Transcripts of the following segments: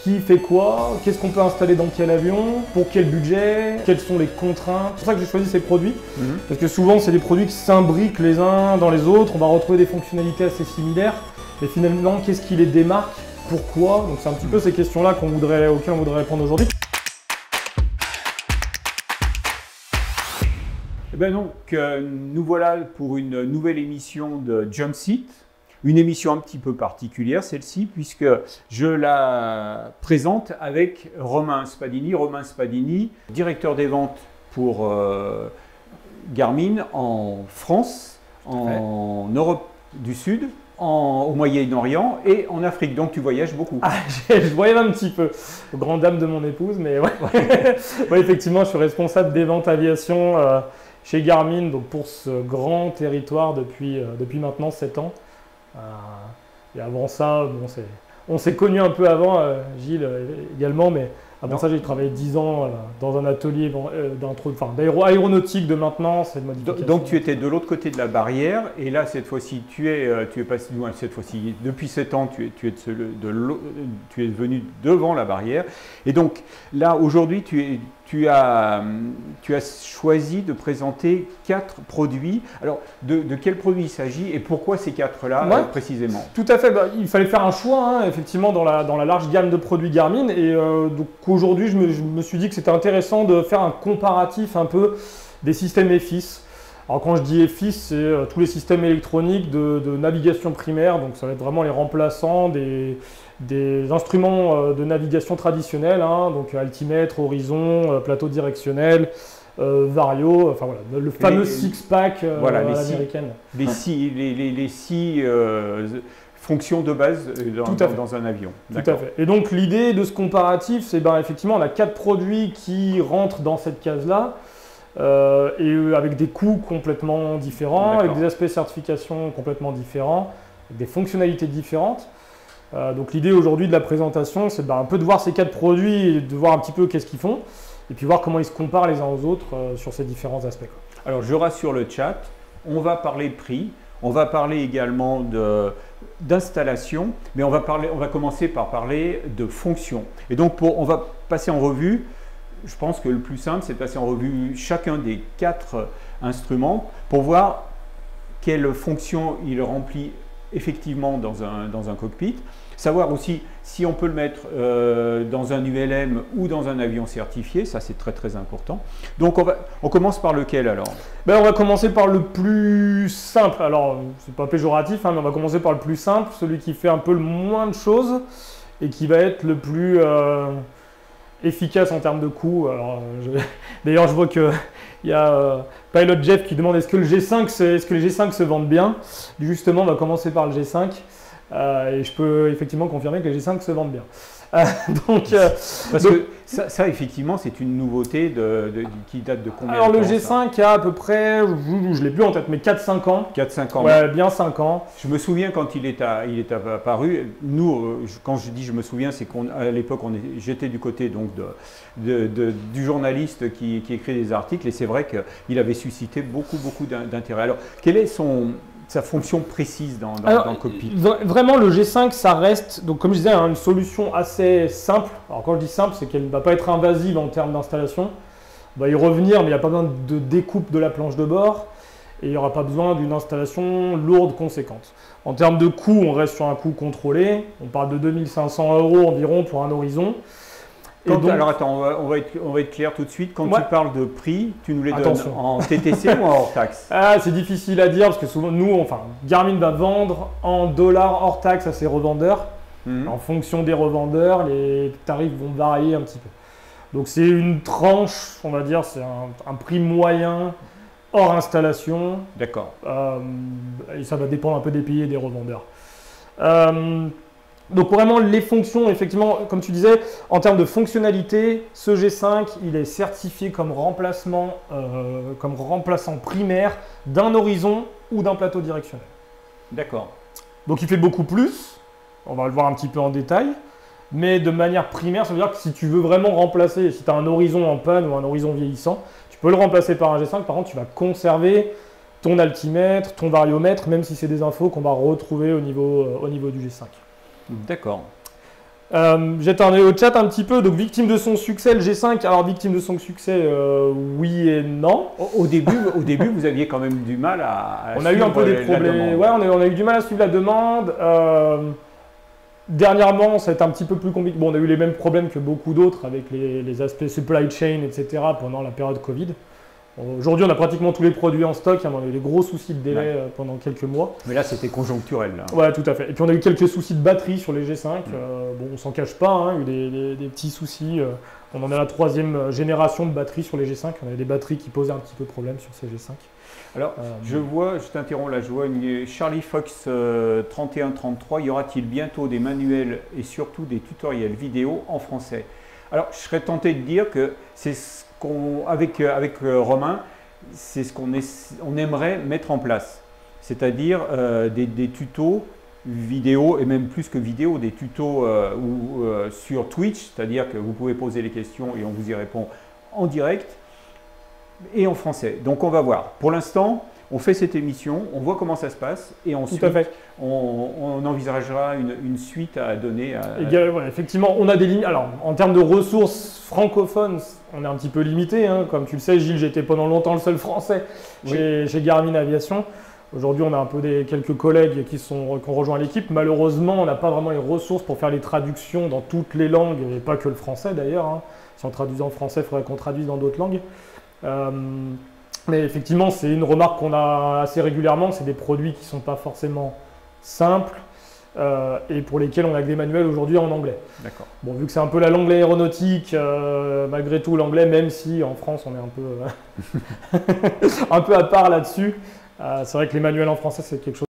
qui fait quoi, qu'est-ce qu'on peut installer dans quel avion, pour quel budget, quelles sont les contraintes. C'est pour ça que j'ai choisi ces produits, parce que souvent c'est des produits qui s'imbriquent les uns dans les autres, on va retrouver des fonctionnalités assez similaires, mais finalement qu'est-ce qui les démarque, pourquoi, donc c'est un petit peu ces questions-là auxquelles on voudrait répondre aujourd'hui. Eh bien donc, nous voilà pour une nouvelle émission de Jump Seat. Une émission un petit peu particulière, celle-ci, puisque je la présente avec Romain Spadini. Romain Spadini, directeur des ventes pour Garmin en France, en Europe du Sud, au Moyen-Orient et en Afrique. Donc tu voyages beaucoup. Ah, je voyage un petit peu, aux grandes dames de mon épouse, mais ouais. Ouais, effectivement, je suis responsable des ventes aviation chez Garmin, donc pour ce grand territoire depuis maintenant 7 ans. Et avant ça, bon, on s'est connus un peu avant, Gilles également, mais avant ça, j'ai travaillé 10 ans dans un atelier d'aéronautique, de maintenance et de modification. Donc tu étais de l'autre côté de la barrière, et là cette fois-ci tu es passé loin. Cette fois-ci, depuis 7 ans, tu es venu devant la barrière. Et donc là aujourd'hui, tu as choisi de présenter 4 produits. Alors de quels produits il s'agit et pourquoi ces 4-là précisément? Tout à fait, il fallait faire un choix effectivement dans la large gamme de produits Garmin, et donc aujourd'hui je me suis dit que c'était intéressant de faire un comparatif un peu des systèmes FIS. Alors quand je dis FIS, c'est tous les systèmes électroniques de navigation primaire, donc ça va être vraiment les remplaçants des instruments de navigation traditionnels, donc altimètre, horizon, plateau directionnel, vario, enfin voilà, le fameux six-pack américaine. Les six fonctions de base dans un avion. Tout à fait. Et donc l'idée de ce comparatif, c'est effectivement on a 4 produits qui rentrent dans cette case-là, et avec des coûts complètement différents, avec des aspects certification complètement différents, avec des fonctionnalités différentes. Donc l'idée aujourd'hui de la présentation, c'est un peu de voir ces 4 produits et de voir un petit peu qu'est-ce qu'ils font, et puis voir comment ils se comparent les uns aux autres sur ces différents aspects. Alors je rassure le chat, on va parler prix, on va parler également d'installation, mais on va commencer par parler de fonction. Et donc on va passer en revue. Je pense que le plus simple, c'est de passer en revue chacun des 4 instruments pour voir quelle fonction il remplit effectivement dans un cockpit. Savoir aussi si on peut le mettre dans un ULM ou dans un avion certifié, ça c'est très très important. Donc on commence par lequel alors? On va commencer par le plus simple. Alors c'est pas péjoratif, mais on va commencer par le plus simple, celui qui fait un peu le moins de choses et qui va être le plus efficace en termes de coût. D'ailleurs, je vois qu'il y a Pilot Jeff qui demande est-ce que les G5 se vendent bien. Justement, on va commencer par le G5 et je peux effectivement confirmer que les G5 se vendent bien. Parce que ça effectivement, c'est une nouveauté qui date de combien de temps? Alors le G5 a à peu près, je ne l'ai plus en tête, mais 4-5 ans. 4-5 ans. Ouais, bien 5 ans. Je me souviens quand il est apparu. Nous, quand je dis je me souviens, c'est qu'à l'époque, j'étais du côté donc du journaliste qui écrit des articles, et c'est vrai qu'il avait suscité beaucoup d'intérêt. Alors, quelle est sa fonction précise dans le cockpit? Vraiment, le G5, ça reste, donc comme je disais, une solution assez simple. Alors quand je dis simple, c'est qu'elle ne va pas être invasive en termes d'installation. On va y revenir, mais il n'y a pas besoin de découpe de la planche de bord, et il n'y aura pas besoin d'une installation lourde conséquente. En termes de coût, on reste sur un coût contrôlé. On parle de 2 500 € environ pour un horizon. Alors attends, on va être clair tout de suite. Quand tu parles de prix, tu nous les donnes en TTC ou en hors taxe? C'est difficile à dire parce que souvent, Garmin va vendre en dollars hors taxe à ses revendeurs. En fonction des revendeurs, les tarifs vont varier un petit peu. Donc c'est une tranche, on va dire, c'est un prix moyen hors installation. D'accord. Et ça va dépendre un peu des pays et des revendeurs. Donc vraiment les fonctions, effectivement, comme tu disais, en termes de fonctionnalité, ce G5, il est certifié comme remplaçant primaire d'un horizon ou d'un plateau directionnel. D'accord. Donc il fait beaucoup plus, on va le voir un petit peu en détail, mais de manière primaire, ça veut dire que si tu veux vraiment remplacer, si tu as un horizon en panne ou un horizon vieillissant, tu peux le remplacer par un G5, par contre tu vas conserver ton altimètre, ton variomètre, même si c'est des infos qu'on va retrouver au niveau du G5. D'accord. Jette un œil au chat un petit peu. Donc, victime de son succès, le G5. Alors, victime de son succès, oui et non. Au début, vous aviez quand même du mal à on a eu un peu des problèmes. Ouais, on a eu du mal à suivre la demande. Dernièrement, ça a été un petit peu plus compliqué. Bon, on a eu les mêmes problèmes que beaucoup d'autres avec les aspects supply chain, etc. pendant la période Covid. Aujourd'hui, on a pratiquement tous les produits en stock. On a eu des gros soucis de délai pendant quelques mois. Mais là, c'était conjoncturel. Là. Ouais, tout à fait. Et puis, on a eu quelques soucis de batterie sur les G5. Bon, on s'en cache pas. Hein, il y a eu des petits soucis. On en est à la 3e génération de batteries sur les G5. On a des batteries qui posaient un petit peu problème sur ces G5. Alors, je t'interromps là, je vois une Charlie Fox 3133. Y aura-t-il bientôt des manuels et surtout des tutoriels vidéo en français? Alors, je serais tenté de dire que c'est ce avec Romain, c'est ce qu'on aimerait mettre en place. C'est-à-dire des tutos vidéo et même plus que vidéo, des tutos sur Twitch, c'est-à-dire que vous pouvez poser les questions et on vous y répond en direct. Et en français. Donc on va voir. Pour l'instant, on fait cette émission, on voit comment ça se passe et ensuite on envisagera une suite à donner. Ouais, effectivement, on a des lignes. Alors en termes de ressources francophones, on est un petit peu limité. Hein. Comme tu le sais, Gilles, j'étais pendant longtemps le seul français chez Garmin Aviation. Aujourd'hui, on a un peu quelques collègues qui ont rejoint l'équipe. Malheureusement, on n'a pas vraiment les ressources pour faire les traductions dans toutes les langues, et pas que le français d'ailleurs. Hein. Si on traduisait en français, il faudrait qu'on traduise dans d'autres langues. Mais effectivement, c'est une remarque qu'on a assez régulièrement. C'est des produits qui ne sont pas forcément simples et pour lesquels on a que des manuels aujourd'hui en anglais. D'accord. Bon, vu que c'est un peu la langue aéronautique, malgré tout l'anglais, même si en France on est un peu, un peu à part là-dessus. C'est vrai que les manuels en français, c'est quelque chose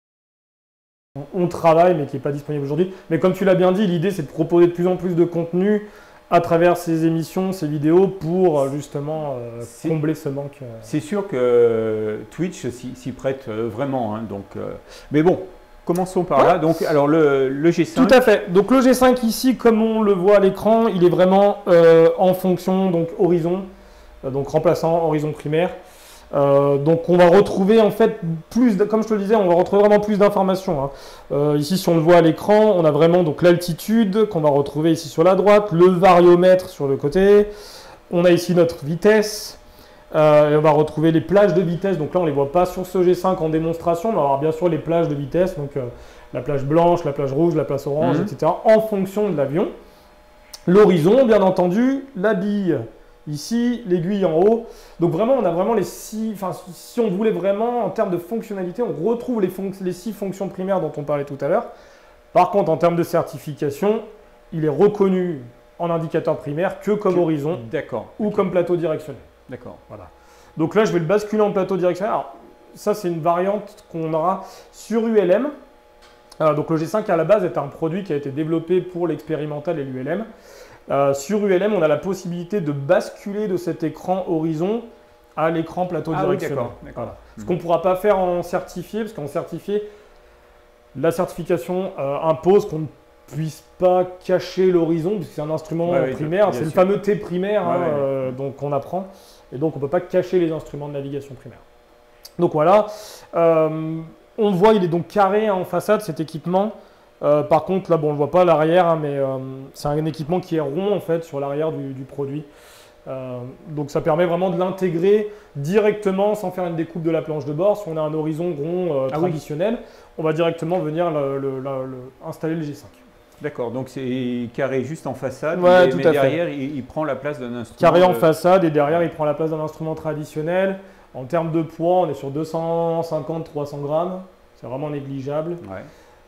on travaille mais qui n'est pas disponible aujourd'hui. Mais comme tu l'as bien dit, l'idée c'est de proposer de plus en plus de contenu à travers ces émissions, ces vidéos, pour justement combler ce manque. C'est sûr que Twitch s'y prête vraiment. Hein, donc, mais bon, commençons par là. Donc, alors le G5. Tout à fait. Donc le G5 ici, comme on le voit à l'écran, il est vraiment en fonction, donc horizon, donc remplaçant horizon primaire. Donc on va retrouver en fait comme je te le disais, on va retrouver vraiment plus d'informations. Hein. Ici, si on le voit à l'écran, on a vraiment donc l'altitude qu'on va retrouver ici sur la droite, le variomètre sur le côté. On a ici notre vitesse. Et on va retrouver les plages de vitesse. Donc là, on ne les voit pas sur ce G5 en démonstration, mais on va avoir bien sûr les plages de vitesse. Donc la plage blanche, la plage rouge, la plage orange, etc. en fonction de l'avion. L'horizon, bien entendu, la bille. Ici, l'aiguille en haut. Donc vraiment, on a vraiment les 6... Enfin, si on voulait vraiment, en termes de fonctionnalité, on retrouve les 6 fonctions primaires dont on parlait tout à l'heure. Par contre, en termes de certification, il est reconnu en indicateur primaire que comme horizon ou comme plateau directionnel. D'accord. Voilà. Donc là, je vais le basculer en plateau directionnel. Alors, ça, c'est une variante qu'on aura sur ULM. Donc le G5, à la base, est un produit qui a été développé pour l'expérimental et l'ULM. Sur ULM, on a la possibilité de basculer de cet écran horizon à l'écran plateau directionnel. Oui, d'accord. Voilà. Ce qu'on ne pourra pas faire en certifié, parce qu'en certifié, la certification impose qu'on ne puisse pas cacher l'horizon, puisque c'est un instrument primaire. C'est le fameux T primaire donc on apprend. Et donc, on ne peut pas cacher les instruments de navigation primaire. Donc voilà. On voit, il est donc carré en façade, cet équipement. Par contre, là, bon, on ne le voit pas à l'arrière, mais c'est un équipement qui est rond en fait sur l'arrière du produit. Donc ça permet vraiment de l'intégrer directement sans faire une découpe de la planche de bord. Si on a un horizon rond traditionnel, on va directement venir installer le G5. D'accord, donc c'est carré juste en façade, mais derrière il prend la place d'un instrument. Carré en façade et derrière il prend la place d'un instrument traditionnel. En termes de poids, on est sur 250-300 grammes, c'est vraiment négligeable. Ouais.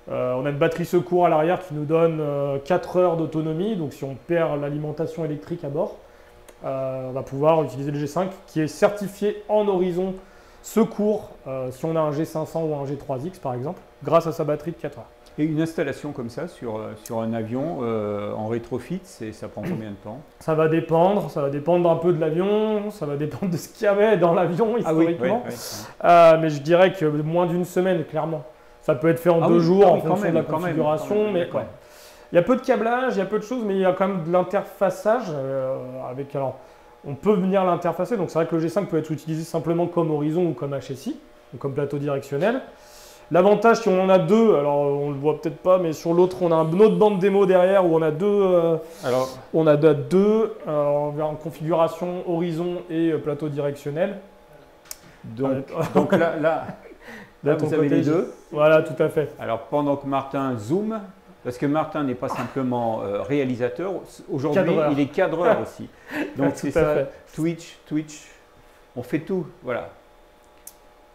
On a une batterie secours à l'arrière qui nous donne 4 heures d'autonomie, donc si on perd l'alimentation électrique à bord, on va pouvoir utiliser le G5 qui est certifié en horizon secours si on a un G500 ou un G3X par exemple, grâce à sa batterie de 4 heures. Et une installation comme ça sur un avion en rétrofit, ça prend combien de temps? Ça va dépendre un peu de l'avion, ça va dépendre de ce qu'il y avait dans l'avion historiquement. Mais je dirais que moins d'une semaine, clairement. Ça peut être fait en 2 jours en fonction de la configuration, mais il y a peu de câblage, il y a peu de choses, mais il y a quand même de l'interfaçage. Alors, on peut venir l'interfacer, donc c'est vrai que le G5 peut être utilisé simplement comme horizon ou comme HSI, ou comme plateau directionnel. L'avantage, si on en a deux, alors on le voit peut-être pas, mais sur l'autre, on a une autre bande démo derrière où on a deux. On a deux en configuration horizon et plateau directionnel. Donc là vous avez les deux. Voilà, tout à fait. Alors pendant que Martin zoome, parce que Martin n'est pas simplement réalisateur, aujourd'hui il est cadreur aussi. Donc c'est ça, Twitch, on fait tout, voilà.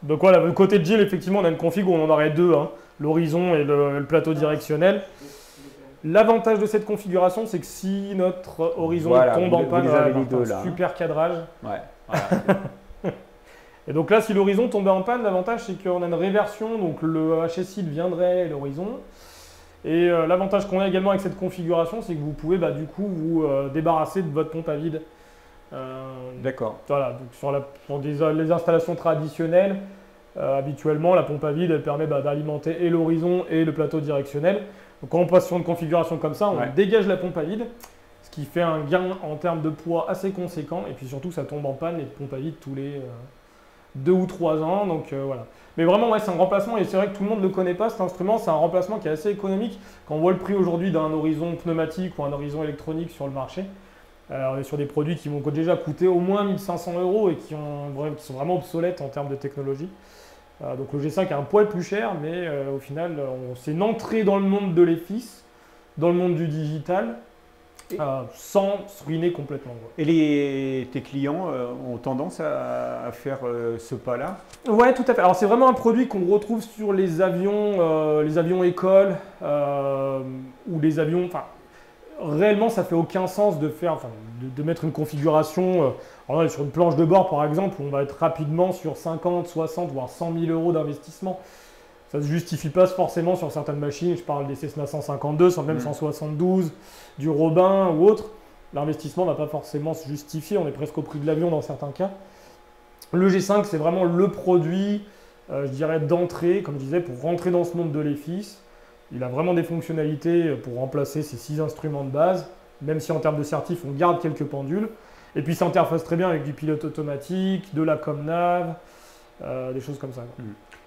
Donc voilà, le côté de Jill, effectivement, on a une config où on en aurait deux, hein, l'horizon et le plateau directionnel. L'avantage de cette configuration, c'est que si notre horizon tombe en panne, super cadrage. Ouais, voilà. Et donc là, si l'horizon tombait en panne, l'avantage, c'est qu'on a une réversion, donc le HSI deviendrait l'horizon. Et l'avantage qu'on a également avec cette configuration, c'est que vous pouvez du coup vous débarrasser de votre pompe à vide. D'accord. Voilà, donc sur les installations traditionnelles, habituellement, la pompe à vide, elle permet d'alimenter et l'horizon et le plateau directionnel. Donc quand on passe sur une configuration comme ça, on dégage la pompe à vide, ce qui fait un gain en termes de poids assez conséquent. Et puis surtout, ça tombe en panne les pompes à vide tous les 2 ou 3 ans. Donc voilà. Mais vraiment, c'est un remplacement, et c'est vrai que tout le monde ne le connaît pas, cet instrument. C'est un remplacement qui est assez économique. Quand on voit le prix aujourd'hui d'un horizon pneumatique ou un horizon électronique sur le marché, on est sur des produits qui vont déjà coûter au moins 1 500 € et qui sont vraiment obsolètes en termes de technologie. Donc le G5 est un poil plus cher, mais au final, c'est une entrée dans le monde de l'EFIS, dans le monde du digital, sans se ruiner complètement. Et tes clients ont tendance à faire ce pas-là? Ouais, tout à fait. Alors c'est vraiment un produit qu'on retrouve sur les avions écoles ou les avions. Réellement, ça fait aucun sens de mettre une configuration sur une planche de bord, par exemple, où on va être rapidement sur 50, 60, voire 100 000 € d'investissement. Ça ne se justifie pas forcément sur certaines machines. Je parle des Cessna 152, même 172, du Robin ou autre. L'investissement ne va pas forcément se justifier. On est presque au prix de l'avion dans certains cas. Le G5, c'est vraiment le produit, je dirais, d'entrée, comme je disais, pour rentrer dans ce monde de l'EFIS. Il a vraiment des fonctionnalités pour remplacer ces 6 instruments de base, même si en termes de certif, on garde quelques pendules. Et puis, ça interface très bien avec du pilote automatique, de la ComNav, des choses comme ça.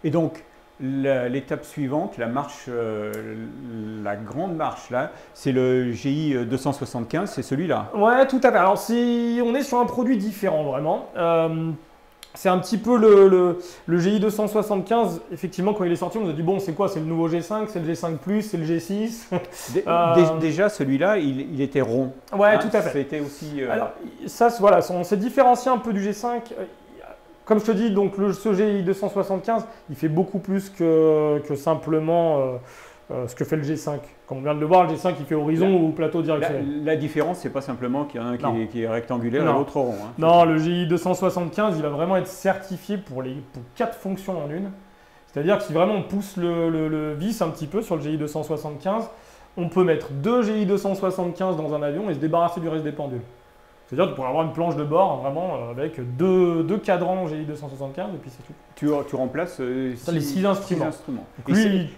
Et donc, l'étape suivante, la grande marche là, c'est le GI 275, c'est celui-là? Ouais, tout à fait. Alors, on est sur un produit différent, vraiment. C'est un petit peu le GI 275. Effectivement, quand il est sorti, on nous a dit bon, c'est quoi? C'est le nouveau G5, c'est le G5 Plus, c'est le G6. Déjà, celui-là, il était rond. Ouais, tout à fait. C'était aussi. Alors, ça, voilà, on s'est différencié un peu du G5. Comme je te dis, donc ce GI 275, il fait beaucoup plus que simplement ce que fait le G5. Comme on vient de le voir, le G5 il fait horizon ou plateau directionnel. La différence, c'est pas simplement qu'il y en a un qui est rectangulaire et l'autre rond. Hein. Non, le GI 275, il va vraiment être certifié pour 4 fonctions en une. C'est-à-dire que si vraiment on pousse le vis un petit peu sur le GI 275, on peut mettre 2 GI 275 dans un avion et se débarrasser du reste des pendules. C'est-à-dire que tu pourrais avoir une planche de bord vraiment avec deux cadrans GI 275 et puis c'est tout. Tu remplaces les 6 instruments.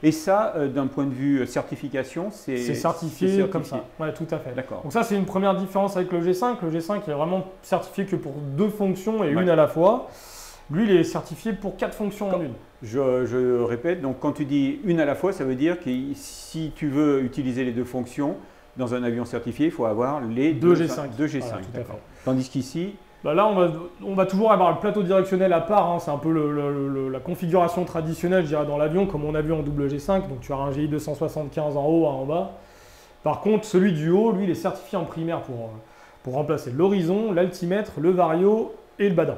Et ça, d'un point de vue certification, c'est certifié comme ça. Ouais, tout à fait. D'accord. Donc ça, c'est une première différence avec le G5. Le G5 il est vraiment certifié que pour 2 fonctions et une à la fois. Lui, il est certifié pour 4 fonctions en une. Je répète, donc quand tu dis une à la fois, ça veut dire que si tu veux utiliser les 2 fonctions, dans un avion certifié, il faut avoir les 2 G5. Voilà, Tandis qu'ici… là, on va toujours avoir le plateau directionnel à part. Hein. C'est un peu la configuration traditionnelle, je dirais, dans l'avion, comme on a vu en double G5. Donc, tu auras un GI 275 en haut, un en bas. Par contre, celui du haut, lui, il est certifié en primaire pour remplacer l'horizon, l'altimètre, le vario et le badin.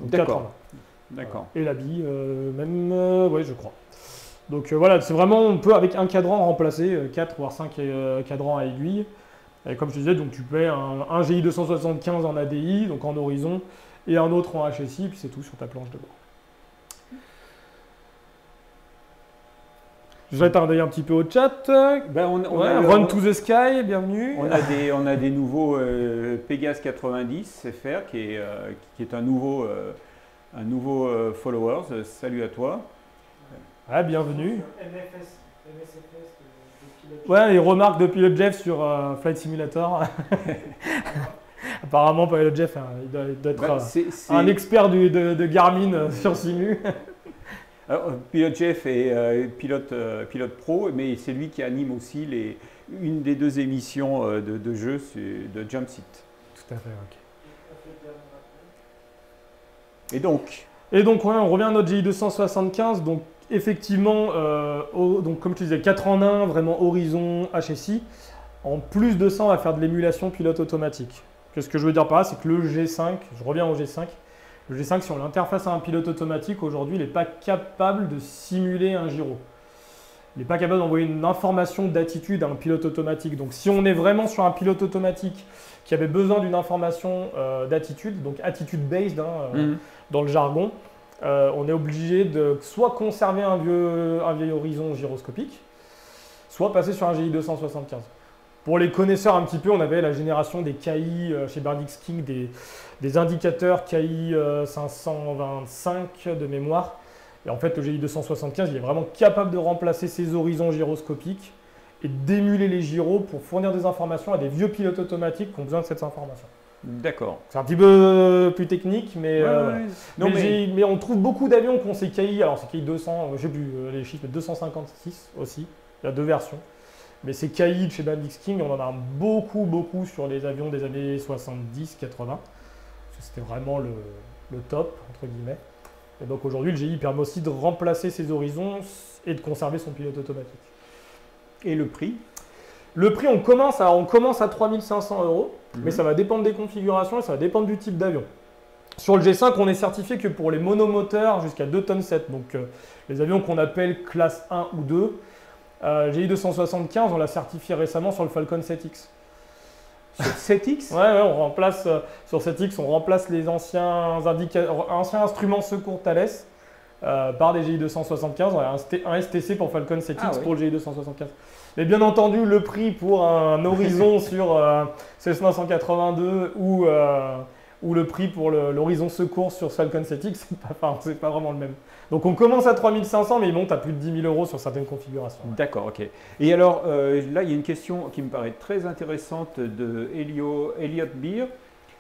D'accord. Et la bille, oui, je crois. Donc voilà, c'est vraiment, on peut avec un cadran remplacer 4 voire 5 cadrans à aiguille. Et comme je te disais, donc tu peux un GI 275 en ADI, donc en horizon, et un autre en HSI, puis c'est tout sur ta planche de bord. Je vais t'arrêter un petit peu au chat. Run to the Sky, bienvenue. On a des nouveaux Pégase 90 FR qui est un nouveau followers. Salut à toi. Ah, bienvenue. Ouais, les remarques de Pilot Jeff sur Flight Simulator. Apparemment, Pilot Jeff, il doit être un expert de Garmin sur Simu. Alors, Pilote Jeff est pilote pro, mais c'est lui qui anime aussi une des deux émissions de jeu de Jump Seat. Tout à fait, ok. Et donc, Ouais, on revient à notre GI 275. Donc, effectivement, donc, comme tu disais, 4 en 1, vraiment horizon, HSI. En plus de ça, on va faire de l'émulation pilote automatique. Qu'est-ce que je veux dire par là? C'est que le G5, je reviens au G5. Le G5, si on l'interface à un pilote automatique, aujourd'hui, il n'est pas capable de simuler un gyro. Il n'est pas capable d'envoyer une information d'attitude à un pilote automatique. Donc, si on est vraiment sur un pilote automatique qui avait besoin d'une information d'attitude, donc attitude-based dans le jargon, on est obligé de soit conserver un vieil horizon gyroscopique, soit passer sur un GI 275. Pour les connaisseurs un petit peu, on avait la génération des KI chez Bendix King, des indicateurs KI 525 de mémoire. Et en fait, le GI 275, il est vraiment capable de remplacer ces horizons gyroscopiques et d'émuler les gyros pour fournir des informations à des vieux pilotes automatiques qui ont besoin de cette information. d'accord. C'est un petit peu plus technique, mais, Ouais. Non, mais on trouve beaucoup d'avions qui ont ces KI. Alors, c'est KI 200, je sais plus les chiffres, mais 256 aussi. Il y a 2 versions. Mais ces KI de chez Bendix King, on en a beaucoup sur les avions des années 70-80. C'était vraiment le top, entre guillemets. Et donc aujourd'hui, le GI permet aussi de remplacer ses horizons et de conserver son pilote automatique. Et le prix? Le prix, on commence à 3 500 €, mais ça va dépendre des configurations et ça va dépendre du type d'avion. Sur le G5, on est certifié que pour les monomoteurs jusqu'à 2,7 tonnes. Donc les avions qu'on appelle classe 1 ou 2. GI 275, on l'a certifié récemment sur le Falcon 7X. Sur 7X? Ouais, on remplace sur 7X, on remplace les anciens instruments secours Thales par des GI 275. On a un STC pour Falcon 7X pour le GI 275. Mais bien entendu, le prix pour un horizon sur Cessna 182 ou le prix pour l'horizon secours sur Falcon 7X, c'est pas vraiment le même. Donc on commence à 3 500, mais il monte à plus de 10 000 € sur certaines configurations. D'accord, ok. Et alors, là, il y a une question qui me paraît très intéressante de Elliot Beer.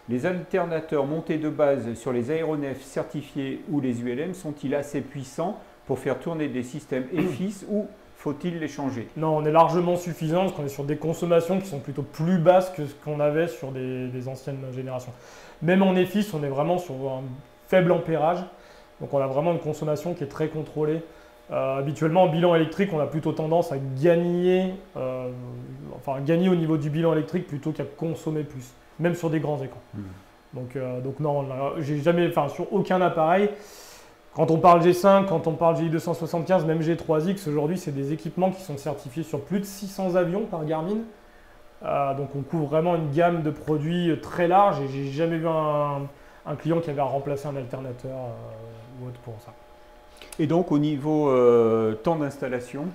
Les alternateurs montés de base sur les aéronefs certifiés ou les ULM sont-ils assez puissants pour faire tourner des systèmes EFIS ou faut-il les changer? Non, on est largement suffisant parce qu'on est sur des consommations qui sont plutôt plus basses que ce qu'on avait sur des anciennes générations. Même en EFIS, on est vraiment sur un faible ampérage. Donc on a vraiment une consommation qui est très contrôlée. Habituellement, en bilan électrique, on a plutôt tendance à gagner au niveau du bilan électrique plutôt qu'à consommer plus, même sur des grands écrans. Donc non, j'ai jamais, sur aucun appareil. Quand on parle G5, quand on parle GI 275, même G3X, aujourd'hui, c'est des équipements qui sont certifiés sur plus de 600 avions par Garmin. Donc on couvre vraiment une gamme de produits très large et j'ai jamais vu un client qui avait à remplacer un alternateur ou autre pour ça. Et donc au niveau temps d'installation?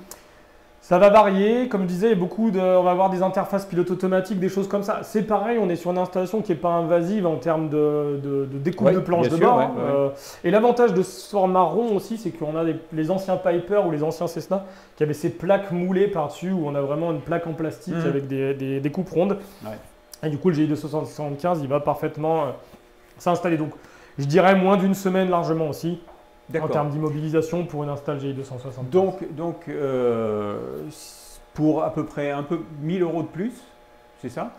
Ça va varier, comme je disais, on va avoir des interfaces pilote automatique, des choses comme ça. C'est pareil, on est sur une installation qui n'est pas invasive en termes de découpe de planches de bord. Et l'avantage de ce format rond aussi, c'est qu'on a les anciens Piper ou les anciens Cessna qui avaient ces plaques moulées par-dessus, où on a vraiment une plaque en plastique avec des coupes rondes. Et du coup, le GI 275, il va parfaitement s'installer. Donc, je dirais moins d'une semaine largement aussi. En termes d'immobilisation pour une install GI 275. Donc pour à peu près 1 000 € de plus, c'est ça?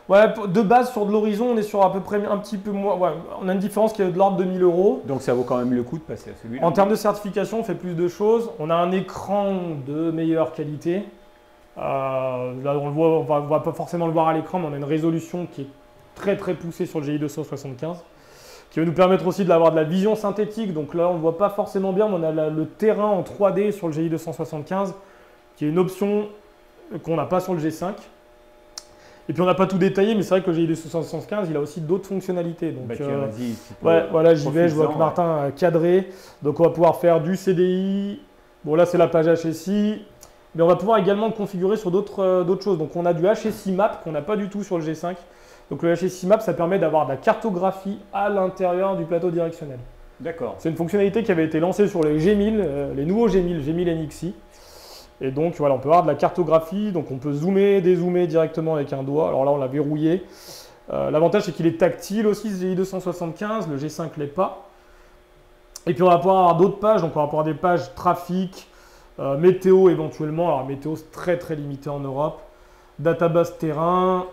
Ouais, de base sur de l'horizon, on est sur à peu près un petit peu moins. Ouais, on a une différence qui est de l'ordre de 1 000 €. Donc ça vaut quand même le coup de passer à celui-là. En termes de certification, on fait plus de choses. On a un écran de meilleure qualité. Là, on va pas forcément le voir à l'écran, mais on a une résolution qui est très poussée sur le GI 275. Qui va nous permettre aussi d'avoir de la vision synthétique. Donc là, on ne voit pas forcément bien, mais on a le terrain en 3D sur le GI 275, qui est une option qu'on n'a pas sur le G5. Et puis on n'a pas tout détaillé, mais c'est vrai que le GI 275, il a aussi d'autres fonctionnalités. Donc, voilà, j'y vais, je vois que Martin a cadré. Donc on va pouvoir faire du CDI. Bon, là, c'est la page HSI. Mais on va pouvoir également configurer sur d'autres choses. Donc on a du HSI Map qu'on n'a pas du tout sur le G5. Donc le HSI Map, ça permet d'avoir de la cartographie à l'intérieur du plateau directionnel. D'accord. C'est une fonctionnalité qui avait été lancée sur les G1000, les nouveaux G1000 NXI. Et donc voilà, on peut avoir de la cartographie, donc on peut zoomer, dézoomer directement avec un doigt. Alors là, on l'a verrouillé. L'avantage, c'est qu'il est tactile aussi, ce GI 275, le G5 ne l'est pas. Et puis on va pouvoir avoir d'autres pages, donc on va pouvoir des pages trafic, météo éventuellement. Alors météo c'est très très limité en Europe. Database terrain.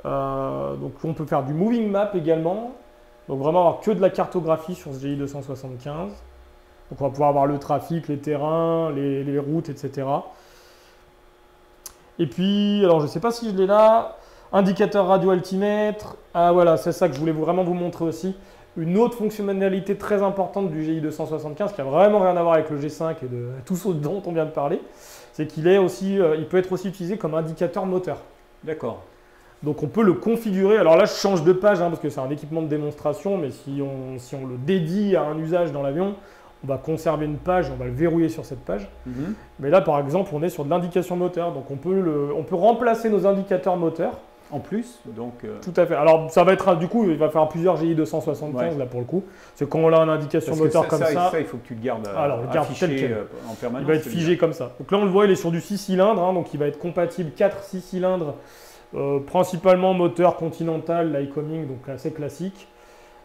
Donc on peut faire du moving map également. Donc vraiment avoir que de la cartographie sur ce GI 275. Donc on va pouvoir avoir le trafic, les terrains, les routes, etc. Et puis, alors je ne sais pas si je l'ai là, indicateur radio altimètre. Ah voilà, c'est ça que je voulais vraiment vous montrer aussi. Une autre fonctionnalité très importante du GI 275 qui a vraiment rien à voir avec le G5 et de tout ce dont on vient de parler, c'est qu'il il peut être aussi utilisé comme indicateur moteur. D'accord. Donc on peut le configurer. Alors là, je change de page parce que c'est un équipement de démonstration, mais si on le dédie à un usage dans l'avion, on va conserver une page, on va le verrouiller sur cette page. Mais là, par exemple, on est sur de l'indication moteur. Donc on peut remplacer nos indicateurs moteurs. En plus, donc… Tout à fait. Alors ça va être, du coup, il va faire plusieurs GI 275 là pour le coup. C'est quand on a une indication moteur comme ça. Ça, il faut que tu le gardes alors, le garde tel quel. En permanence. Il va être figé comme ça. Donc là, on le voit, il est sur du 6 cylindres, donc il va être compatible 4-6 cylindres. Principalement moteur Continental, Lycoming, donc assez classique.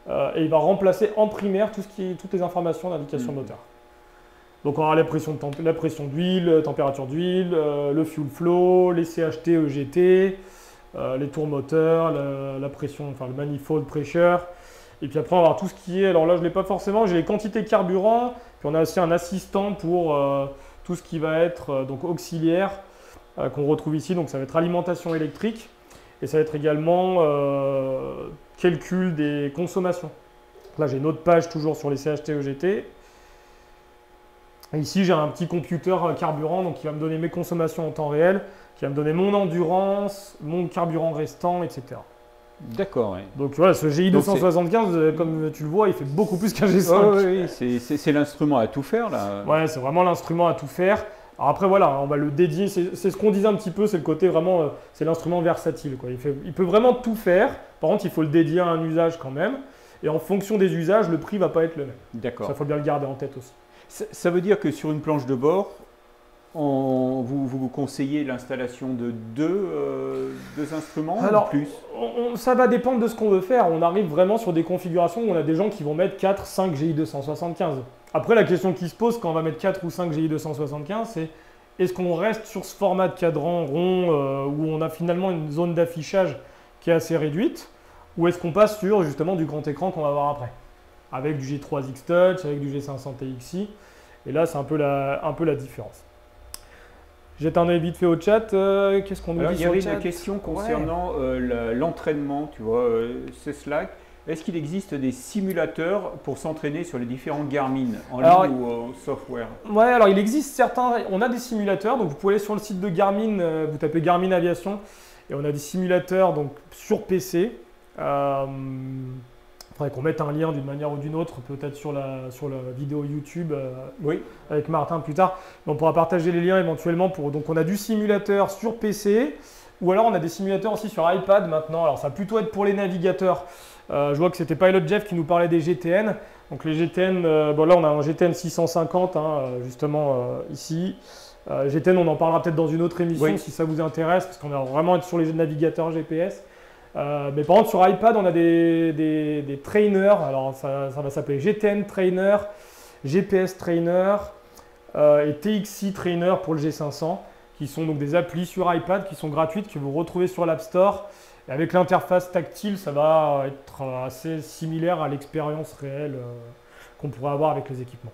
Et il va remplacer en primaire toutes les informations d'indication moteur. Donc on aura la pression d'huile, température d'huile, le fuel flow, les CHT, EGT, les tours moteurs, la pression, enfin le manifold pressure. Et puis après on va avoir tout ce qui est, alors là je ne l'ai pas forcément, j'ai les quantités de carburant, puis on a aussi un assistant pour tout ce qui va être donc auxiliaire. Qu'on retrouve ici, donc ça va être alimentation électrique et ça va être également calcul des consommations. Là j'ai une autre page toujours sur les CHT EGT. Et ici j'ai un petit computer carburant donc qui va me donner mes consommations en temps réel, qui va me donner mon endurance, mon carburant restant, etc. D'accord, oui. Donc voilà, ce GI 275, comme tu le vois, il fait beaucoup plus qu'un G5. Oh, oui, c'est l'instrument à tout faire là. Ouais, c'est vraiment l'instrument à tout faire. Alors après voilà, on va le dédier, c'est ce qu'on disait un petit peu, c'est le côté vraiment, c'est l'instrument versatile, quoi. Il peut vraiment tout faire, par contre il faut le dédier à un usage quand même, et en fonction des usages, le prix ne va pas être le même. D'accord. Ça, il faut bien le garder en tête aussi. Ça veut dire que sur une planche de bord, vous conseillez l'installation de deux instruments ou plus? Ça va dépendre de ce qu'on veut faire. On arrive vraiment sur des configurations où on a des gens qui vont mettre 4, 5 GI 275. Après, la question qui se pose quand on va mettre 4 ou 5 GI 275, c'est est-ce qu'on reste sur ce format de cadran rond où on a finalement une zone d'affichage qui est assez réduite, ou est-ce qu'on passe sur justement du grand écran qu'on va voir après, avec du G3X Touch, avec du G500 TXI, et là c'est un peu la différence. Jette un œil vite fait au chat. Qu'est-ce qu'on nous dit sur le chat? Il y avait une question concernant l'entraînement, tu vois, c'est Slack. Est-ce qu'il existe des simulateurs pour s'entraîner sur les différents Garmin en ligne ou au software? Ouais, alors il existe certains, on a des simulateurs, donc vous pouvez aller sur le site de Garmin, vous tapez Garmin Aviation, et on a des simulateurs donc, sur PC. Il faudrait qu'on mette un lien d'une manière ou d'une autre, peut-être sur la vidéo YouTube avec Martin plus tard. Mais on pourra partager les liens éventuellement. Donc on a du simulateur sur PC, ou alors on a des simulateurs aussi sur iPad maintenant. Alors ça va plutôt être pour les navigateurs. Je vois que c'était Pilot Jeff qui nous parlait des GTN. Donc les GTN, là on a un GTN 650 justement ici. GTN, on en parlera peut-être dans une autre émission si ça vous intéresse, parce qu'on va vraiment être sur les navigateurs GPS. Mais par contre sur iPad on a des trainers, alors ça va s'appeler GTN Trainer, GPS Trainer et TXI Trainer pour le G500, qui sont donc des applis sur iPad qui sont gratuites, que vous retrouvez sur l'App Store. Et avec l'interface tactile, ça va être assez similaire à l'expérience réelle qu'on pourrait avoir avec les équipements.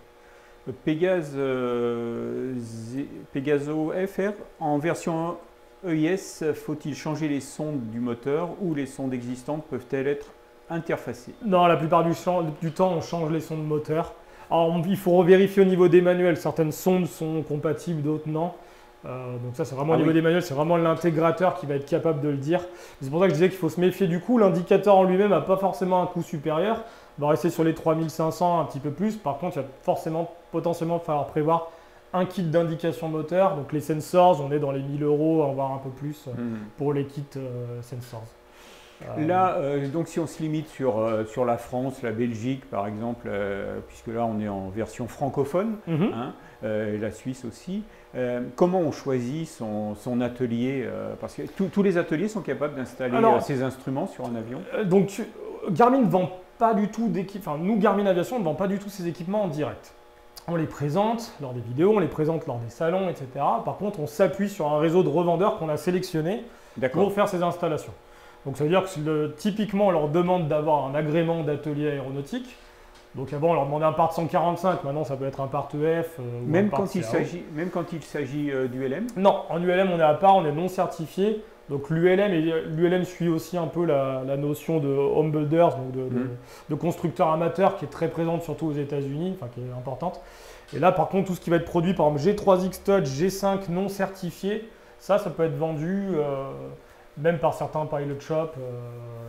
Pegaso FR, en version EIS, faut-il changer les sondes du moteur ou les sondes existantes peuvent-elles être interfacées? Non, la plupart du temps, on change les sondes moteur. Alors, il faut revérifier au niveau des manuels. Certaines sondes sont compatibles, d'autres non. Donc ça c'est vraiment au niveau des manuels, c'est vraiment l'intégrateur qui va être capable de le dire. C'est pour ça que je disais qu'il faut se méfier du coût. L'indicateur en lui-même n'a pas forcément un coût supérieur. On va rester sur les 3500, un petit peu plus. Par contre, il va potentiellement falloir prévoir un kit d'indication moteur. Donc les sensors, on est dans les 1000 €, voire un peu plus pour les kits sensors. Là, donc si on se limite sur la France, la Belgique par exemple, puisque là on est en version francophone, et la Suisse aussi, comment on choisit son atelier? Parce que tous les ateliers sont capables d'installer ces instruments sur un avion. Donc Garmin vend pas du tout d'équipements. Enfin, nous, Garmin Aviation, on ne vend pas du tout ces équipements en direct. On les présente lors des vidéos, on les présente lors des salons, etc. Par contre, on s'appuie sur un réseau de revendeurs qu'on a sélectionné pour faire ces installations. Donc ça veut dire que typiquement, on leur demande d'avoir un agrément d'atelier aéronautique. Donc avant, on leur demandait un part 145, maintenant ça peut être un part EF. Même quand il s'agit d'ULM? Non, en ULM, on est à part, on est non certifié. Donc l'ULM suit aussi un peu la notion de home builders, donc de constructeurs amateurs, qui est très présente surtout aux États-Unis, enfin qui est importante. Et là, par contre, tout ce qui va être produit, par exemple G3X Touch, G5 non certifié, ça peut être vendu même par certains pilot shops,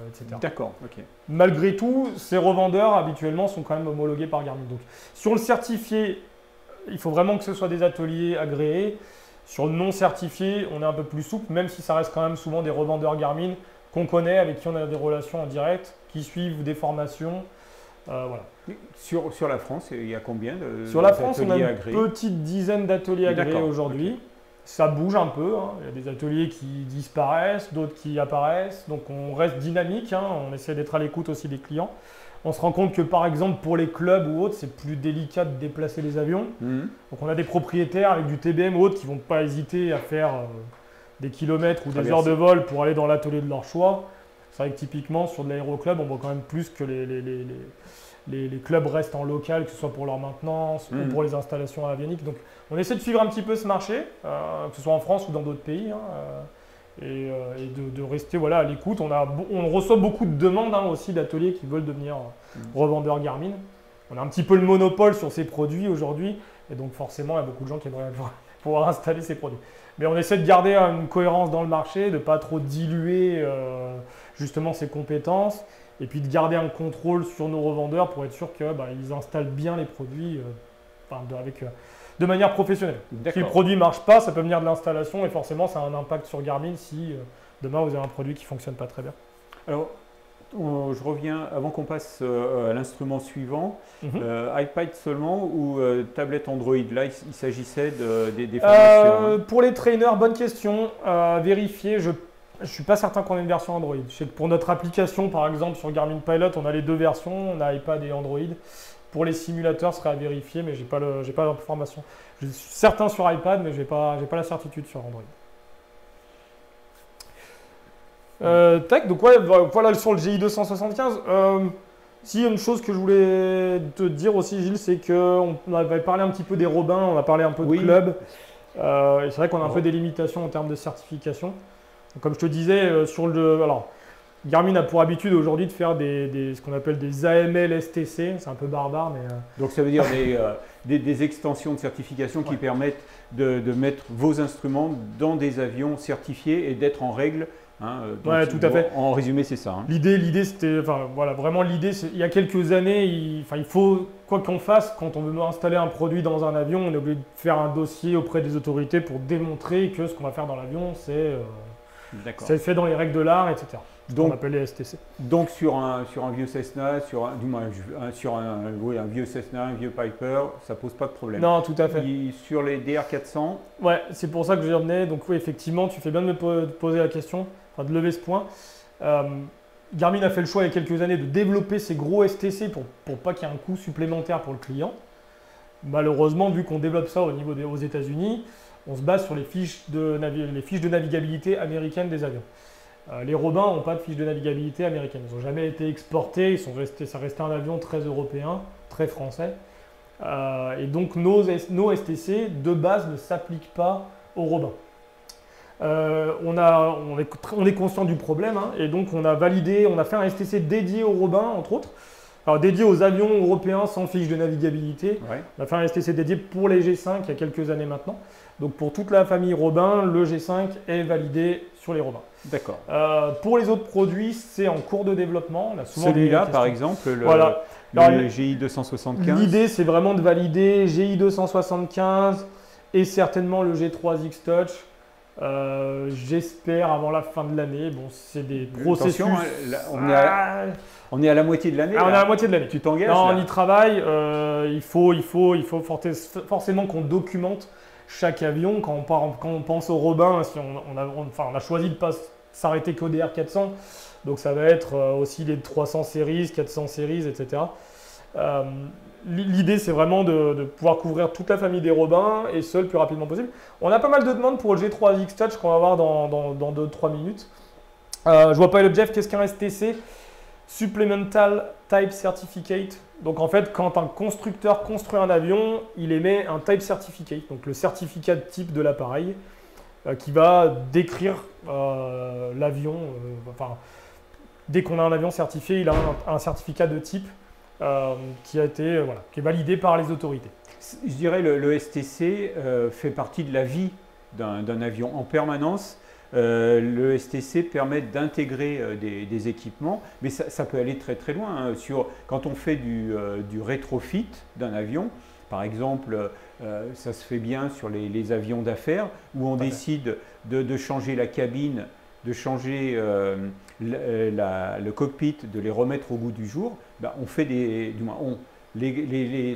etc. D'accord, ok. Malgré tout, ces revendeurs habituellement sont quand même homologués par Garmin. Donc, sur le certifié, il faut vraiment que ce soit des ateliers agréés. Sur le non certifié, on est un peu plus souple, même si ça reste quand même souvent des revendeurs Garmin qu'on connaît, avec qui on a des relations en direct, qui suivent des formations. Voilà. Sur la France, il y a combien d'ateliers agréés? Sur la France, on a une petite dizaine d'ateliers agréés aujourd'hui. Okay. Ça bouge un peu, hein. Il y a des ateliers qui disparaissent, d'autres qui apparaissent, donc on reste dynamique, hein. On essaie d'être à l'écoute aussi des clients. On se rend compte que par exemple pour les clubs ou autres, c'est plus délicat de déplacer les avions. Donc on a des propriétaires avec du TBM ou autres qui ne vont pas hésiter à faire des kilomètres ou des heures de vol pour aller dans l'atelier de leur choix. C'est vrai que typiquement sur de l'aéroclub, on voit quand même plus que les clubs restent en local, que ce soit pour leur maintenance ou pour les installations avioniques. Donc on essaie de suivre un petit peu ce marché, que ce soit en France ou dans d'autres pays. Et de rester à l'écoute. On reçoit beaucoup de demandes aussi d'ateliers qui veulent devenir revendeurs Garmin. On a un petit peu le monopole sur ces produits aujourd'hui, et donc forcément, il y a beaucoup de gens qui aimeraient pouvoir installer ces produits. Mais on essaie de garder une cohérence dans le marché, de ne pas trop diluer justement ces compétences, et puis de garder un contrôle sur nos revendeurs pour être sûr qu'ils installent bien les produits de manière professionnelle. Si le produit ne marche pas, ça peut venir de l'installation et forcément ça a un impact sur Garmin si demain vous avez un produit qui ne fonctionne pas très bien. Alors, je reviens, avant qu'on passe à l'instrument suivant, iPad seulement ou tablette Android? Là, il s'agissait des formations. Pour les trainers, bonne question. Vérifier, je ne suis pas certain qu'on ait une version Android. Je sais que pour notre application, par exemple, sur Garmin Pilot, on a les deux versions, on a iPad et Android. Pour les simulateurs, ce serait à vérifier, mais je n'ai pas l'information. Je suis certain sur iPad, mais je n'ai pas la certitude sur Android. Donc voilà sur le GI 275. Si une chose que je voulais te dire aussi, Gilles, c'est qu'on avait parlé un petit peu des Robins, on a parlé un peu de club. Et c'est vrai qu'on a un peu des limitations en termes de certification. Donc, comme je te disais, Garmin a pour habitude aujourd'hui de faire ce qu'on appelle des AML STC, c'est un peu barbare, mais… Donc ça veut dire des extensions de certification qui permettent de mettre vos instruments dans des avions certifiés et d'être en règle. Oui, tout à fait. En résumé, c'est ça. L'idée, c'était… vraiment l'idée, il y a quelques années, il faut, quoi qu'on fasse, quand on veut installer un produit dans un avion, on est obligé de faire un dossier auprès des autorités pour démontrer que ce qu'on va faire dans l'avion, c'est fait dans les règles de l'art, etc. Donc, on appelle les STC. Donc sur un vieux Cessna, un vieux Cessna, un vieux Piper, ça pose pas de problème. Non, tout à fait. Sur les DR400. Ouais, c'est pour ça que je revenais. Donc oui, effectivement, tu fais bien de me poser la question, de lever ce point. Garmin a fait le choix il y a quelques années de développer ces gros STC pour pas qu'il y ait un coût supplémentaire pour le client. Malheureusement, vu qu'on développe ça aux États-Unis, on se base sur les fiches de navigabilité américaines des avions. Les Robins n'ont pas de fiches de navigabilité américaines. Ils n'ont jamais été exportés. Ça restait un avion très européen, très français. Et donc nos STC de base ne s'appliquent pas aux Robins. On est conscient du problème, et donc on a fait un STC dédié aux Robins, entre autres. Alors dédié aux avions européens sans fiche de navigabilité. Ouais. On a fait un STC dédié pour les G5 il y a quelques années maintenant. Donc pour toute la famille Robin, le G5 est validé sur les Robins. D'accord. Pour les autres produits, c'est en cours de développement. Celui-là, par exemple, le GI 275. L'idée, c'est vraiment de valider GI 275 et certainement le G3X Touch. J'espère avant la fin de l'année. Bon, c'est des processus. Attention, on est à la moitié de l'année. On est à la moitié de l'année. Tu t'engages? Non, on y travaille. Il faut forcément qu'on documente chaque avion. Quand on pense au Robin, si on a choisi de ne pas s'arrêter qu'au DR400, Donc ça va être aussi les 300 séries, 400 séries, etc. L'idée, c'est vraiment de pouvoir couvrir toute la famille des Robins et ce le plus rapidement possible. On a pas mal de demandes pour le G3X Touch qu'on va voir dans 2-3 minutes. Je vois pas le Jeff, qu'est-ce qu'un STC? Supplemental Type Certificate. Donc en fait, quand un constructeur construit un avion, il émet un Type Certificate, donc le certificat de type de l'appareil, qui va décrire l'avion. Enfin, dès qu'on a un avion certifié, il a un certificat de type qui est validé par les autorités. Je dirais le STC fait partie de la vie d'un avion en permanence. Le STC permet d'intégrer des équipements, mais ça peut aller très très loin. Quand on fait du rétrofit d'un avion, par exemple, ça se fait bien sur les avions d'affaires, où on décide de changer la cabine, de changer le cockpit, de les remettre au goût du jour. Ben, on fait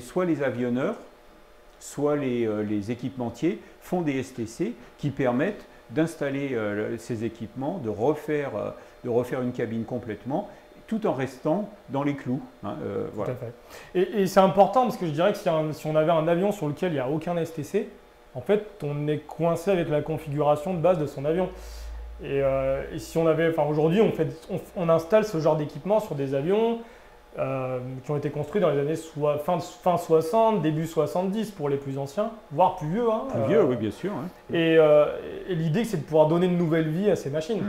soit les avionneurs, soit les équipementiers font des STC qui permettent d'installer ces équipements, de refaire une cabine complètement, tout en restant dans les clous. Voilà. Tout à fait. Et c'est important parce que je dirais que si on avait un avion sur lequel il n'y a aucun STC, en fait, on est coincé avec la configuration de base de son avion. Et si on avait, aujourd'hui, on installe ce genre d'équipement sur des avions qui ont été construits dans les années fin 60, début 70 pour les plus anciens, voire plus vieux. Plus vieux, oui, bien sûr. Hein. Et l'idée, c'est de pouvoir donner une nouvelle vie à ces machines.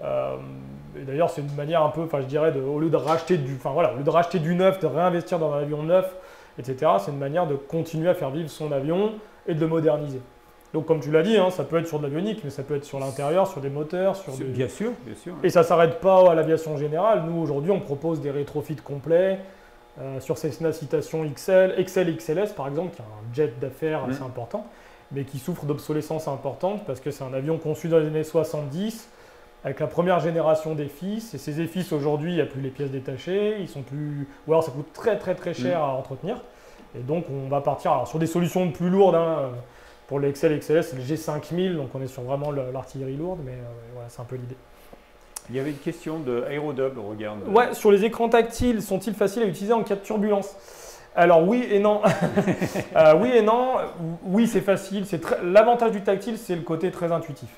Et d'ailleurs, c'est une manière un peu, je dirais, au lieu de racheter du neuf, de réinvestir dans un avion neuf, etc., c'est une manière de continuer à faire vivre son avion et de le moderniser. Donc, comme tu l'as dit, ça peut être sur de l'avionique, mais ça peut être sur l'intérieur, sur des moteurs. Bien sûr, bien sûr. Et ça ne s'arrête pas à l'aviation générale. Nous, aujourd'hui, on propose des rétrofits complets sur Cessna Citation XL, XLS, par exemple, qui est un jet d'affaires assez important, mais qui souffre d'obsolescence importante parce que c'est un avion conçu dans les années 70 avec la première génération d'EFIS. Et ces EFIS, aujourd'hui, il n'y a plus les pièces détachées. Ils sont plus... Ou alors, ça coûte très, très, très cher à entretenir. Et donc, on va partir sur des solutions plus lourdes. Pour le XL, XLS, c'est le G5000, donc on est sur vraiment l'artillerie lourde, mais voilà, c'est un peu l'idée. Il y avait une question de Aerodub, regarde. Ouais, sur les écrans tactiles, sont-ils faciles à utiliser en cas de turbulence? Alors oui et non. Oui et non. Oui, c'est facile. L'avantage du tactile, c'est le côté très intuitif.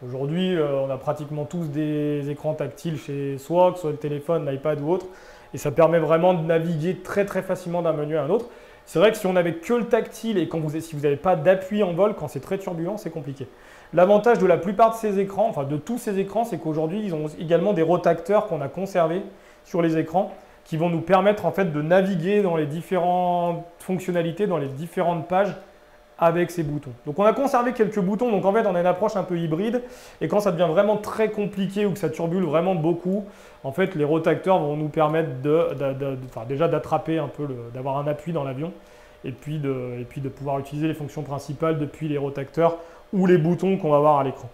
Aujourd'hui, on a pratiquement tous des écrans tactiles chez soi, que ce soit le téléphone, l'iPad ou autre, et ça permet vraiment de naviguer très très facilement d'un menu à un autre. C'est vrai que si on n'avait que le tactile et si vous n'avez pas d'appui en vol, quand c'est très turbulent, c'est compliqué. L'avantage de la plupart de ces écrans, de tous ces écrans, c'est qu'aujourd'hui, ils ont également des rotacteurs qu'on a conservés sur les écrans qui vont nous permettre en fait de naviguer dans les différentes fonctionnalités, dans les différentes pages avec ces boutons. Donc on a conservé quelques boutons, donc en fait on a une approche un peu hybride et quand ça devient vraiment très compliqué ou que ça turbule vraiment beaucoup, en fait les rotacteurs vont nous permettre déjà d'attraper un peu, d'avoir un appui dans l'avion et puis de pouvoir utiliser les fonctions principales depuis les rotacteurs ou les boutons qu'on va voir à l'écran.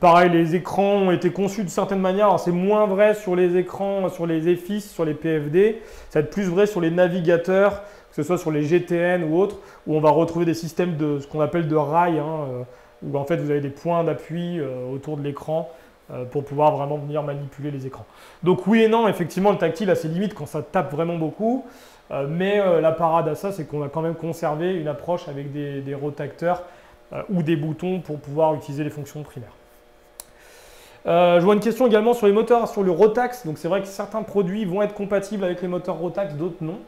Pareil, les écrans ont été conçus de certaines manières. C'est moins vrai sur les écrans, sur les EFIS, sur les PFD. Ça va être plus vrai sur les navigateurs, que ce soit sur les GTN ou autres, où on va retrouver des systèmes de ce qu'on appelle de rails, où en fait vous avez des points d'appui autour de l'écran pour pouvoir vraiment venir manipuler les écrans. Donc oui et non, effectivement, le tactile a ses limites quand ça tape vraiment beaucoup. Mais la parade à ça, c'est qu'on a quand même conservé une approche avec des rotacteurs ou des boutons pour pouvoir utiliser les fonctions primaires. Je vois une question également sur les moteurs, sur le Rotax. Donc c'est vrai que certains produits vont être compatibles avec les moteurs Rotax, d'autres non.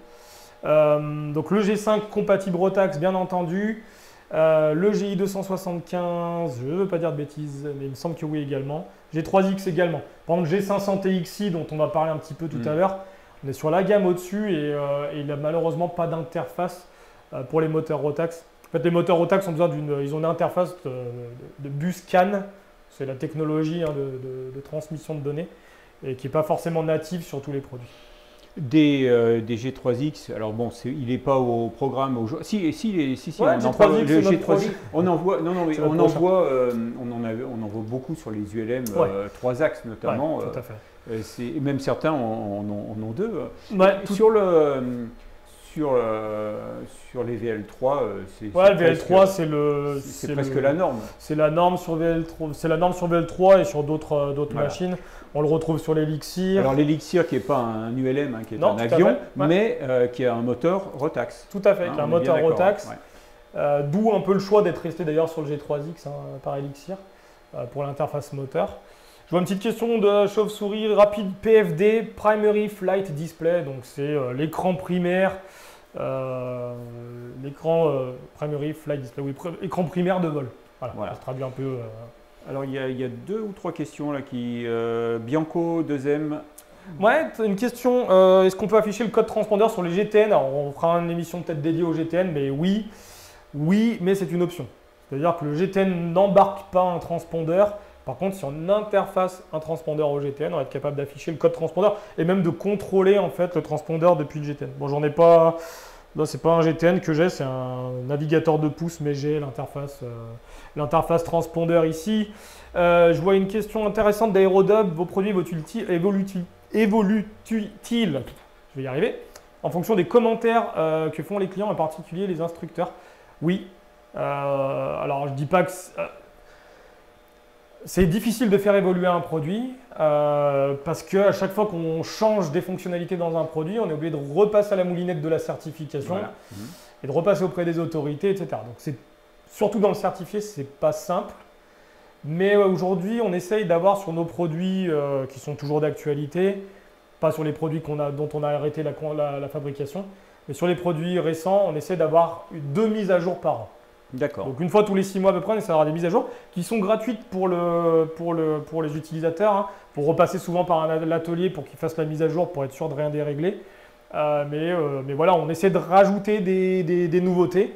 Donc le G5 compatible Rotax, bien entendu. Le GI 275, je ne veux pas dire de bêtises, mais il me semble que oui également. G3X également. Par exemple, G500 TXI, dont on va parler un petit peu tout à l'heure, on est sur la gamme au-dessus et il n'a malheureusement pas d'interface pour les moteurs Rotax. En fait, les moteurs Rotax ont besoin ils ont une interface de bus CAN, c'est la technologie de transmission de données, et qui n'est pas forcément native sur tous les produits. Des G3X, alors bon, il n'est pas au programme aujourd'hui. Si, ouais, on en parle. Le G3X, on en voit, on en voit beaucoup sur les ULM 3 axes notamment. Ouais, tout à fait. Même certains en ont 2. Ouais, sur les VL3, Ouais, le VL3, c'est presque la norme. C'est la norme sur VL3, c'est la norme sur VL3 et sur d'autres Voilà. machines. On le retrouve sur l'Elixir. Alors l'Elixir qui n'est pas un ULM, hein, qui est Non, un tout à avion, fait. Ouais. mais qui a un moteur Rotax. Tout à fait, avec Hein, un on est moteur bien d'accord, Rotax. ouais. D'où un peu le choix d'être resté d'ailleurs sur le G3X par Elixir pour l'interface moteur. Je vois une petite question de chauve-souris rapide PFD, Primary Flight Display. Donc c'est l'écran primaire, Primary Flight Display, oui, écran primaire de vol. Voilà. Ça se traduit un peu. Alors il y a 2 ou 3 questions là qui. Bianco, 2M. Ouais, une question. Est-ce qu'on peut afficher le code transpondeur sur les GTN? Alors on fera une émission peut-être dédiée au GTN, mais oui, mais c'est une option. C'est-à-dire que le GTN n'embarque pas un transpondeur. Par contre, si on interface un transpondeur au GTN, on va être capable d'afficher le code transpondeur et même de contrôler en fait le transpondeur depuis le GTN. Bon, j'en ai pas. Là, c'est pas un GTN que j'ai, c'est un navigateur de pouce, mais j'ai l'interface transpondeur ici. Je vois une question intéressante d'Aerodub. Vos produits évoluent-ils, je vais y arriver, en fonction des commentaires que font les clients, en particulier les instructeurs? Oui. Alors, je dis pas que c'est difficile de faire évoluer un produit parce qu'à chaque fois qu'on change des fonctionnalités dans un produit, on est obligé de repasser à la moulinette de la certification Voilà. et de repasser auprès des autorités, etc. Donc, c'est surtout dans le certifié, c'est pas simple. Mais aujourd'hui, on essaye d'avoir sur nos produits qui sont toujours d'actualité, pas sur les produits dont on a arrêté la fabrication, mais sur les produits récents, on essaie d'avoir 2 mises à jour par an. D'accord. Donc une fois tous les 6 mois à peu près, on essaie d'avoir des mises à jour qui sont gratuites pour les utilisateurs, hein, pour repasser souvent par l'atelier pour qu'ils fassent la mise à jour pour être sûr de rien dérégler. Mais voilà, on essaie de rajouter des nouveautés.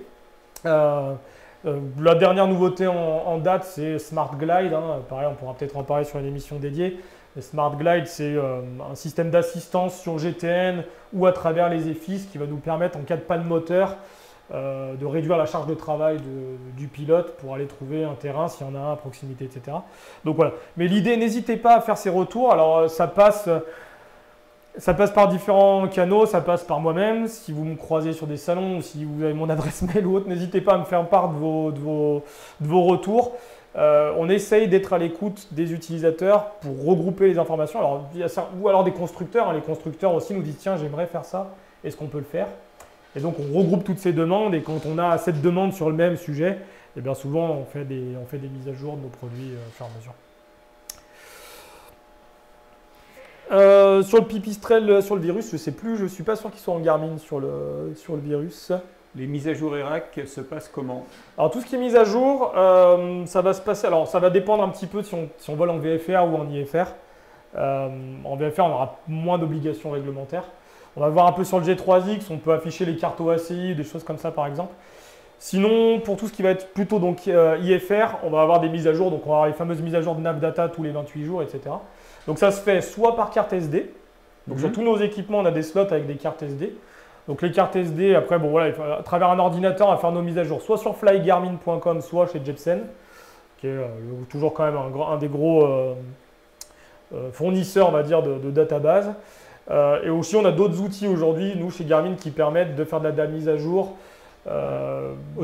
La dernière nouveauté en date, c'est Smart Glide. Hein. Pareil, on pourra peut-être en parler sur une émission dédiée. Le Smart Glide, c'est un système d'assistance sur GTN ou à travers les EFIS qui va nous permettre, en cas de panne moteur, de réduire la charge de travail du pilote pour aller trouver un terrain s'il y en a un à proximité, etc. Donc voilà. Mais l'idée, n'hésitez pas à faire ces retours. Alors, ça passe par différents canaux, ça passe par moi-même. Si vous me croisez sur des salons ou si vous avez mon adresse mail ou autre, n'hésitez pas à me faire part de vos retours. On essaye d'être à l'écoute des utilisateurs pour regrouper les informations. Ou alors des constructeurs. Hein. Les constructeurs aussi nous disent « Tiens, j'aimerais faire ça. Est-ce qu'on peut le faire ?» Et donc, on regroupe toutes ces demandes. Et quand on a cette demande sur le même sujet, eh bien souvent, on fait des mises à jour de nos produits au fur et à mesure. Sur le pipistrel, sur le virus, je ne sais plus, je ne suis pas sûr qu'il soit en Garmin sur le virus. Les mises à jour ERAC se passent comment? Alors tout ce qui est mis à jour, ça va se passer. Alors ça va dépendre un petit peu si on vole en VFR ou en IFR. En VFR, on aura moins d'obligations réglementaires. On va voir un peu sur le G3X, on peut afficher les cartes OACI, des choses comme ça par exemple. Sinon, pour tout ce qui va être plutôt donc IFR, on va avoir des mises à jour. Donc on va avoir les fameuses mises à jour de Navdata tous les 28 jours, etc. Donc ça se fait soit par carte SD. Donc sur tous nos équipements, on a des slots avec des cartes SD. Donc les cartes SD, après, bon voilà, à travers un ordinateur, on va faire nos mises à jour, soit sur flygarmin.com, soit chez Jepsen, qui est toujours quand même un des gros fournisseurs, on va dire, de databases. Et aussi, on a d'autres outils aujourd'hui, nous, chez Garmin, qui permettent de faire de la mise à jour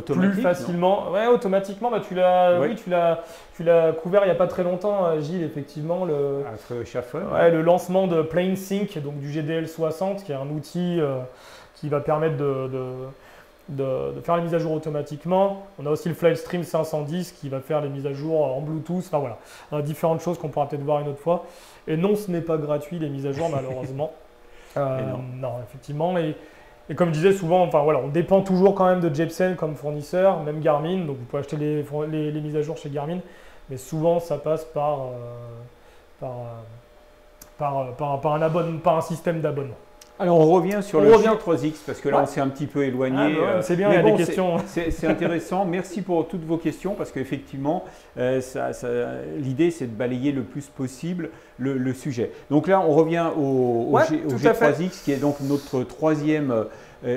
plus facilement. Ouais, automatiquement, bah, tu l'as couvert il n'y a pas très longtemps, Gilles, effectivement. Le lancement de PlaneSync, donc du GDL60, qui est un outil qui va permettre de faire les mises à jour automatiquement. On a aussi le Flightstream 510 qui va faire les mises à jour en Bluetooth. Enfin voilà, on a différentes choses qu'on pourra peut-être voir une autre fois. Et non, ce n'est pas gratuit les mises à jour malheureusement. Non, effectivement. Et comme je disais souvent, enfin voilà, on dépend toujours quand même de Jepsen comme fournisseur, même Garmin. Donc vous pouvez acheter les mises à jour chez Garmin, mais souvent ça passe par un système d'abonnement. Alors on revient sur le G3X parce que là on s'est un petit peu éloigné. C'est bien, il y a des questions. C'est intéressant. Merci pour toutes vos questions parce qu'effectivement l'idée c'est de balayer le plus possible le sujet. Donc là on revient au G3X qui est donc notre troisième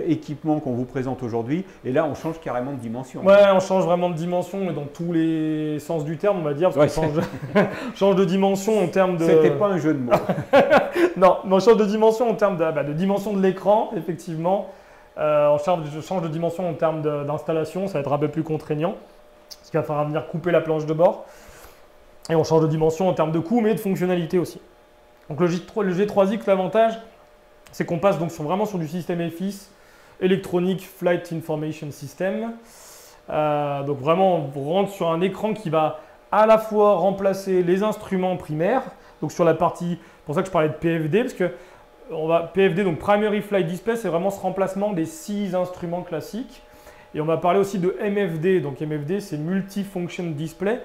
équipement qu'on vous présente aujourd'hui. Et là on change carrément de dimension. Ouais, on change vraiment de dimension mais dans tous les sens du terme on va dire. Parce qu'on change de dimension en termes de… C'était pas un jeu de mots. Non, mais on change de dimension en termes de dimension de l'écran, effectivement. On change de dimension en termes d'installation, ça va être un peu plus contraignant, parce qu'il va falloir venir couper la planche de bord. Et on change de dimension en termes de coût, mais de fonctionnalité aussi. Donc le G3X, l'avantage, c'est qu'on passe donc vraiment sur du système FIS, Electronic Flight Information System. Donc vraiment, on rentre sur un écran qui va à la fois remplacer les instruments primaires, donc sur la partie, pour ça que je parlais de PFD, parce que PFD, donc Primary Flight Display, c'est vraiment ce remplacement des 6 instruments classiques. Et on va parler aussi de MFD, donc MFD c'est Multifunction Display,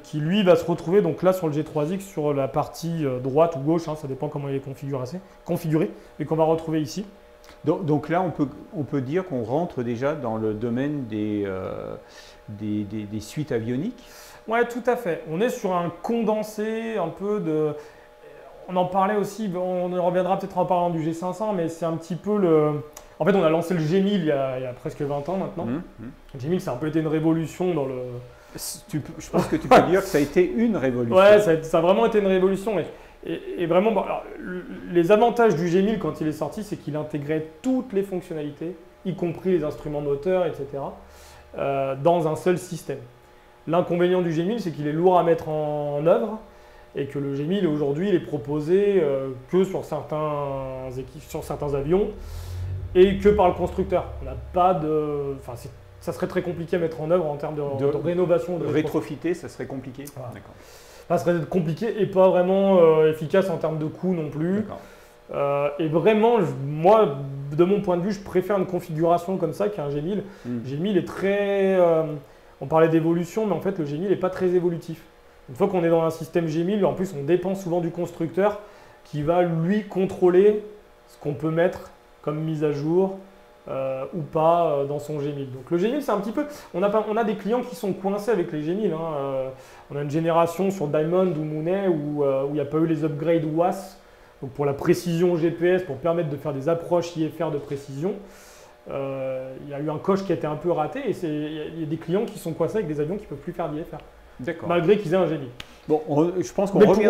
qui lui va se retrouver donc là sur le G3X sur la partie droite ou gauche, hein, ça dépend comment il est configuré, et qu'on va retrouver ici. Donc là, on peut dire qu'on rentre déjà dans le domaine des suites avioniques. Ouais, tout à fait. On est sur un condensé un peu de... On en parlait aussi, on reviendra peut-être en parlant du G500, mais c'est un petit peu le... En fait, on a lancé le G1000 il y a presque 20 ans maintenant. Le G1000, ça a un peu été une révolution dans le... Je pense que tu peux dire que ça a été une révolution. Ouais, ça a vraiment été une révolution. Et vraiment, bon, alors, les avantages du G1000 quand il est sorti, c'est qu'il intégrait toutes les fonctionnalités, y compris les instruments moteurs, etc., dans un seul système. L'inconvénient du G1000, c'est qu'il est lourd à mettre en œuvre et que le G1000 aujourd'hui, il est proposé que sur certains avions et que par le constructeur. On n'a pas de... Enfin, ça serait très compliqué à mettre en œuvre en termes de rénovation. De rétrofiter, ça serait compliqué. Voilà. D'accord. Ça serait compliqué et pas vraiment efficace en termes de coût non plus. Et vraiment, moi, de mon point de vue, je préfère une configuration comme ça qu'un G1000. G1000 est très... on parlait d'évolution, mais en fait, le G1000 n'est pas très évolutif. Une fois qu'on est dans un système G1000, en plus, on dépend souvent du constructeur qui va, lui, contrôler ce qu'on peut mettre comme mise à jour ou pas dans son G1000. Donc le G1000, c'est un petit peu... On a des clients qui sont coincés avec les G1000. On a une génération sur Diamond ou Mooney où il n'y a pas eu les upgrades WAS, donc pour la précision GPS, pour permettre de faire des approches IFR de précision. Il y a eu un coche qui a été un peu raté et il y a des clients qui sont coincés avec des avions qui ne peuvent plus faire d'IFR. D'accord. Malgré qu'ils aient un G1000. Bon, je pense qu'on revient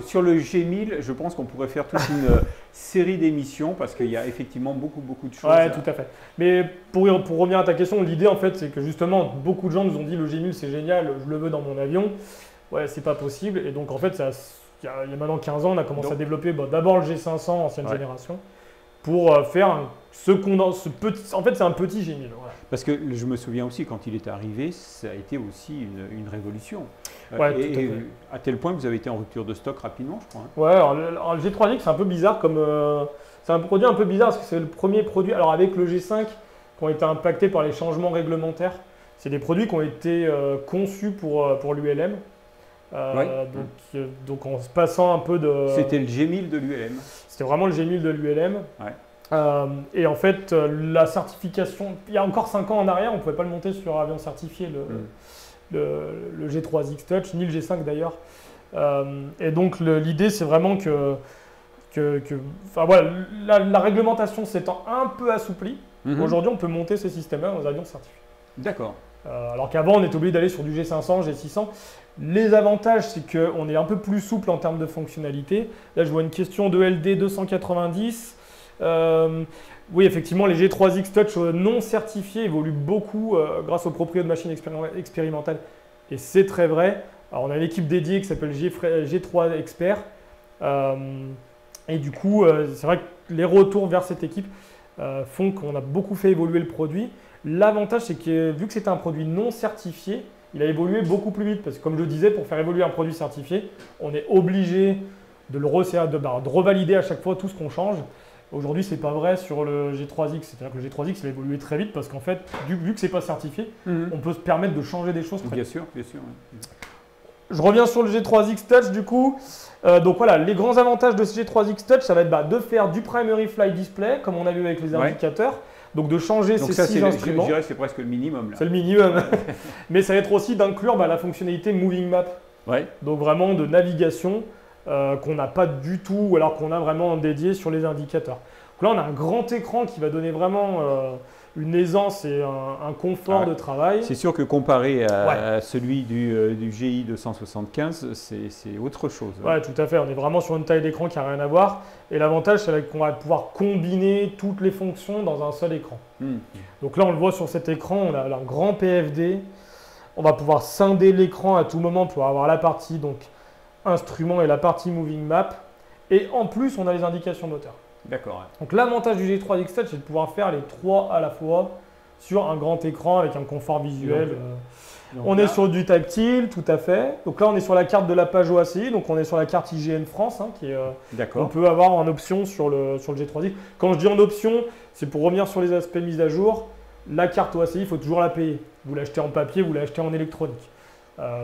sur le G1000. Je pense qu'on pourrait faire toute une série d'émissions parce qu'il y a effectivement beaucoup de choses. Ouais, tout à fait. Mais pour revenir à ta question, l'idée en fait, c'est que justement, beaucoup de gens nous ont dit le G1000 c'est génial, je le veux dans mon avion. Ouais, c'est pas possible. Et donc en fait, il y a maintenant 15 ans, on a commencé à développer d'abord le G500 ancienne génération pour faire ce petit. En fait, c'est un petit G1000. Voilà. Parce que je me souviens aussi, quand il est arrivé, ça a été aussi une révolution. Ouais, et à tel point que vous avez été en rupture de stock rapidement, je crois. Hein. Ouais, alors le G3X, c'est un peu bizarre comme... c'est un produit un peu bizarre parce que c'est le premier produit... Alors avec le G5, qui ont été impactés par les changements réglementaires, c'est des produits qui ont été conçus pour l'ULM. Donc en se passant un peu de... C'était le G1000 de l'ULM. C'était vraiment le G1000 de l'ULM. Ouais. Et en fait, la certification, il y a encore 5 ans en arrière, on ne pouvait pas le monter sur avion certifié, le G3X Touch, ni le G5 d'ailleurs. Et donc l'idée, c'est vraiment voilà, la réglementation s'étant un peu assouplie, aujourd'hui, on peut monter ces systèmes-là dans les avions certifiés. D'accord. Alors qu'avant, on était obligé d'aller sur du G500, G600. Les avantages, c'est qu'on est un peu plus souple en termes de fonctionnalité. Là, je vois une question de LD 290. Oui, effectivement, les G3X Touch non certifiés évoluent beaucoup grâce aux propriétés de machines expérimentales. Et c'est très vrai. Alors, on a une équipe dédiée qui s'appelle G3 Expert. Et du coup, c'est vrai que les retours vers cette équipe font qu'on a beaucoup fait évoluer le produit. L'avantage, c'est que vu que c'était un produit non certifié, il a évolué beaucoup plus vite. Parce que comme je le disais, pour faire évoluer un produit certifié, on est obligé de revalider à chaque fois tout ce qu'on change. Aujourd'hui, ce n'est pas vrai sur le G3X. C'est-à-dire que le G3X, il a évolué très vite parce qu'en fait, vu que ce n'est pas certifié, on peut se permettre de changer des choses très vite. Bien sûr. Ouais. Je reviens sur le G3X Touch du coup. Donc voilà, les grands avantages de ce G3X Touch, ça va être de faire du Primary Flight Display, comme on a vu avec les indicateurs. Donc de changer ces 6 instruments. Je dirais que c'est presque le minimum. C'est le minimum. Mais ça va être aussi d'inclure la fonctionnalité Moving Map. Ouais. Donc vraiment de navigation qu'on n'a pas du tout, ou alors qu'on a vraiment dédié sur les indicateurs. Donc là, on a un grand écran qui va donner vraiment une aisance et un confort de travail. C'est sûr que comparé à celui du GI 275, c'est autre chose. Ouais, tout à fait. On est vraiment sur une taille d'écran qui n'a rien à voir. Et l'avantage, c'est qu'on va pouvoir combiner toutes les fonctions dans un seul écran. Donc là, on le voit sur cet écran, on a un grand PFD. On va pouvoir scinder l'écran à tout moment pour avoir la partie donc, instrument et la partie moving map. Et en plus, on a les indications moteurs. D'accord. Donc l'avantage du G3X Touch, c'est de pouvoir faire les trois à la fois sur un grand écran avec un confort visuel. Donc on est sur du tactile, tout à fait. Donc là, on est sur la carte de la page OACI, donc on est sur la carte IGN France, qu'on peut avoir en option sur le G3X. Quand je dis en option, c'est pour revenir sur les aspects de mise à jour. La carte OACI, il faut toujours la payer. Vous l'achetez en papier, vous l'achetez en électronique.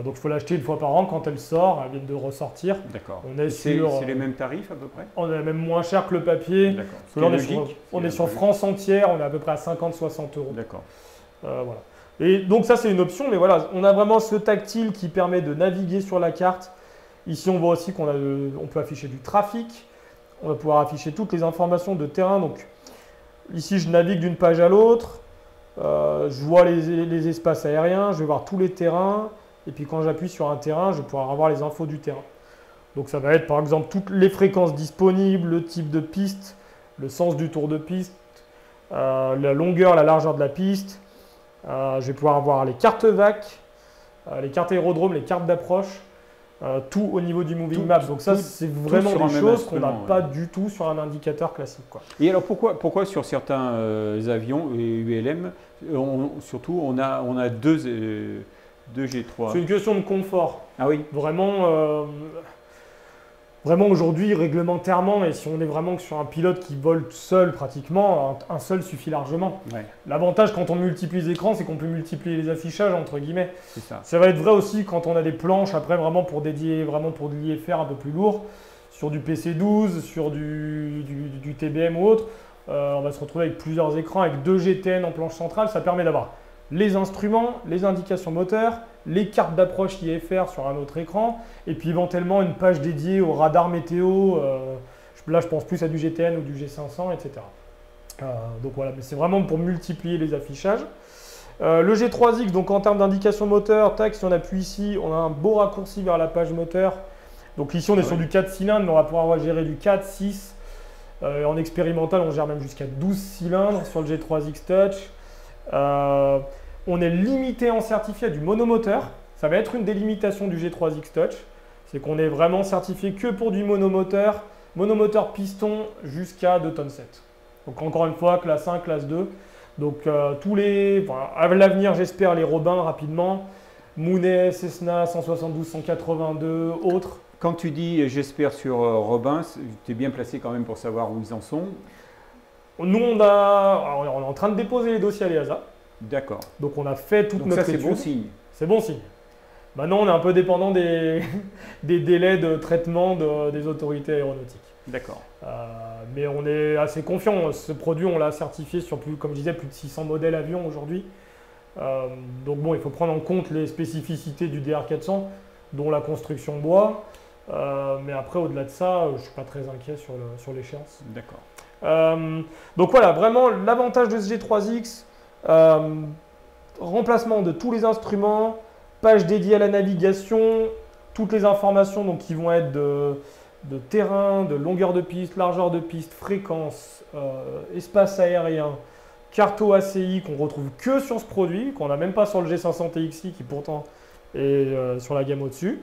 Donc il faut l'acheter une fois par an quand elle sort, elle vient de ressortir. D'accord. C'est les mêmes tarifs à peu près? On est même moins cher que le papier. D'accord. Là, on est sur France entière, on est à peu près à 50-60 euros. D'accord. Voilà. Et donc ça c'est une option, mais voilà, on a vraiment ce tactile qui permet de naviguer sur la carte. Ici on voit aussi qu'on peut afficher du trafic, on va pouvoir afficher toutes les informations de terrain. Donc ici je navigue d'une page à l'autre, je vois les espaces aériens, je vais voir tous les terrains. Et puis quand j'appuie sur un terrain, je vais pouvoir avoir les infos du terrain. Donc ça va être par exemple toutes les fréquences disponibles, le type de piste, le sens du tour de piste, la longueur, la largeur de la piste. Je vais pouvoir avoir les cartes VAC, les cartes aérodromes, les cartes d'approche, tout au niveau du moving map. Donc ça, c'est vraiment des choses qu'on n'a pas du tout sur un indicateur classique, quoi. Et alors pourquoi sur certains avions et ULM, surtout on a deux G3? C'est une question de confort. Ah oui. Vraiment aujourd'hui, réglementairement, et si on est vraiment sur un pilote qui vole seul pratiquement, un seul suffit largement. Ouais. L'avantage quand on multiplie les écrans, c'est qu'on peut multiplier les affichages, entre guillemets. C'est ça. Ça va être vrai aussi quand on a des planches, après vraiment pour de l'IFR un peu plus lourd, sur du PC12, sur du TBM ou autre. On va se retrouver avec plusieurs écrans, avec 2 GTN en planche centrale. Ça permet d'avoir les instruments, les indications moteurs, les cartes d'approche IFR sur un autre écran, et puis éventuellement une page dédiée au radar météo. Là, je pense plus à du GTN ou du G500, etc. Donc voilà, mais c'est vraiment pour multiplier les affichages. Le G3X, donc en termes d'indication moteur, tac, si on appuie ici, on a un beau raccourci vers la page moteur. Donc ici, on est sur du 4 cylindres, mais on va pouvoir gérer du 4, 6. En expérimental, on gère même jusqu'à 12 cylindres sur le G3X Touch. On est limité en certifié à du monomoteur. Ça va être une des limitations du G3X Touch. C'est qu'on est vraiment certifié que pour du monomoteur piston jusqu'à 2,7 tonnes. Donc encore une fois, classe 1, classe 2. Donc à l'avenir, j'espère les Robins rapidement. Mounet, Cessna, 172, 182, autres. Quand tu dis j'espère sur Robin, tu es bien placé quand même pour savoir où ils en sont. Nous, on est en train de déposer les dossiers à l'EASA. D'accord. Donc on a fait toute notre étude. C'est bon signe. C'est bon signe. Maintenant, on est un peu dépendant des délais de traitement des autorités aéronautiques. D'accord. Mais on est assez confiant. Ce produit, on l'a certifié sur comme je disais, plus de 600 modèles avions aujourd'hui. Donc bon, il faut prendre en compte les spécificités du DR400, dont la construction bois. Mais après, au-delà de ça, je ne suis pas très inquiet sur l'échéance. D'accord. Donc voilà, vraiment l'avantage de ce G3X, remplacement de tous les instruments, page dédiée à la navigation, toutes les informations donc, qui vont être de terrain, de longueur de piste, largeur de piste, fréquence, espace aérien, carte OACI qu'on retrouve que sur ce produit, qu'on n'a même pas sur le G500 TXI qui pourtant est sur la gamme au-dessus.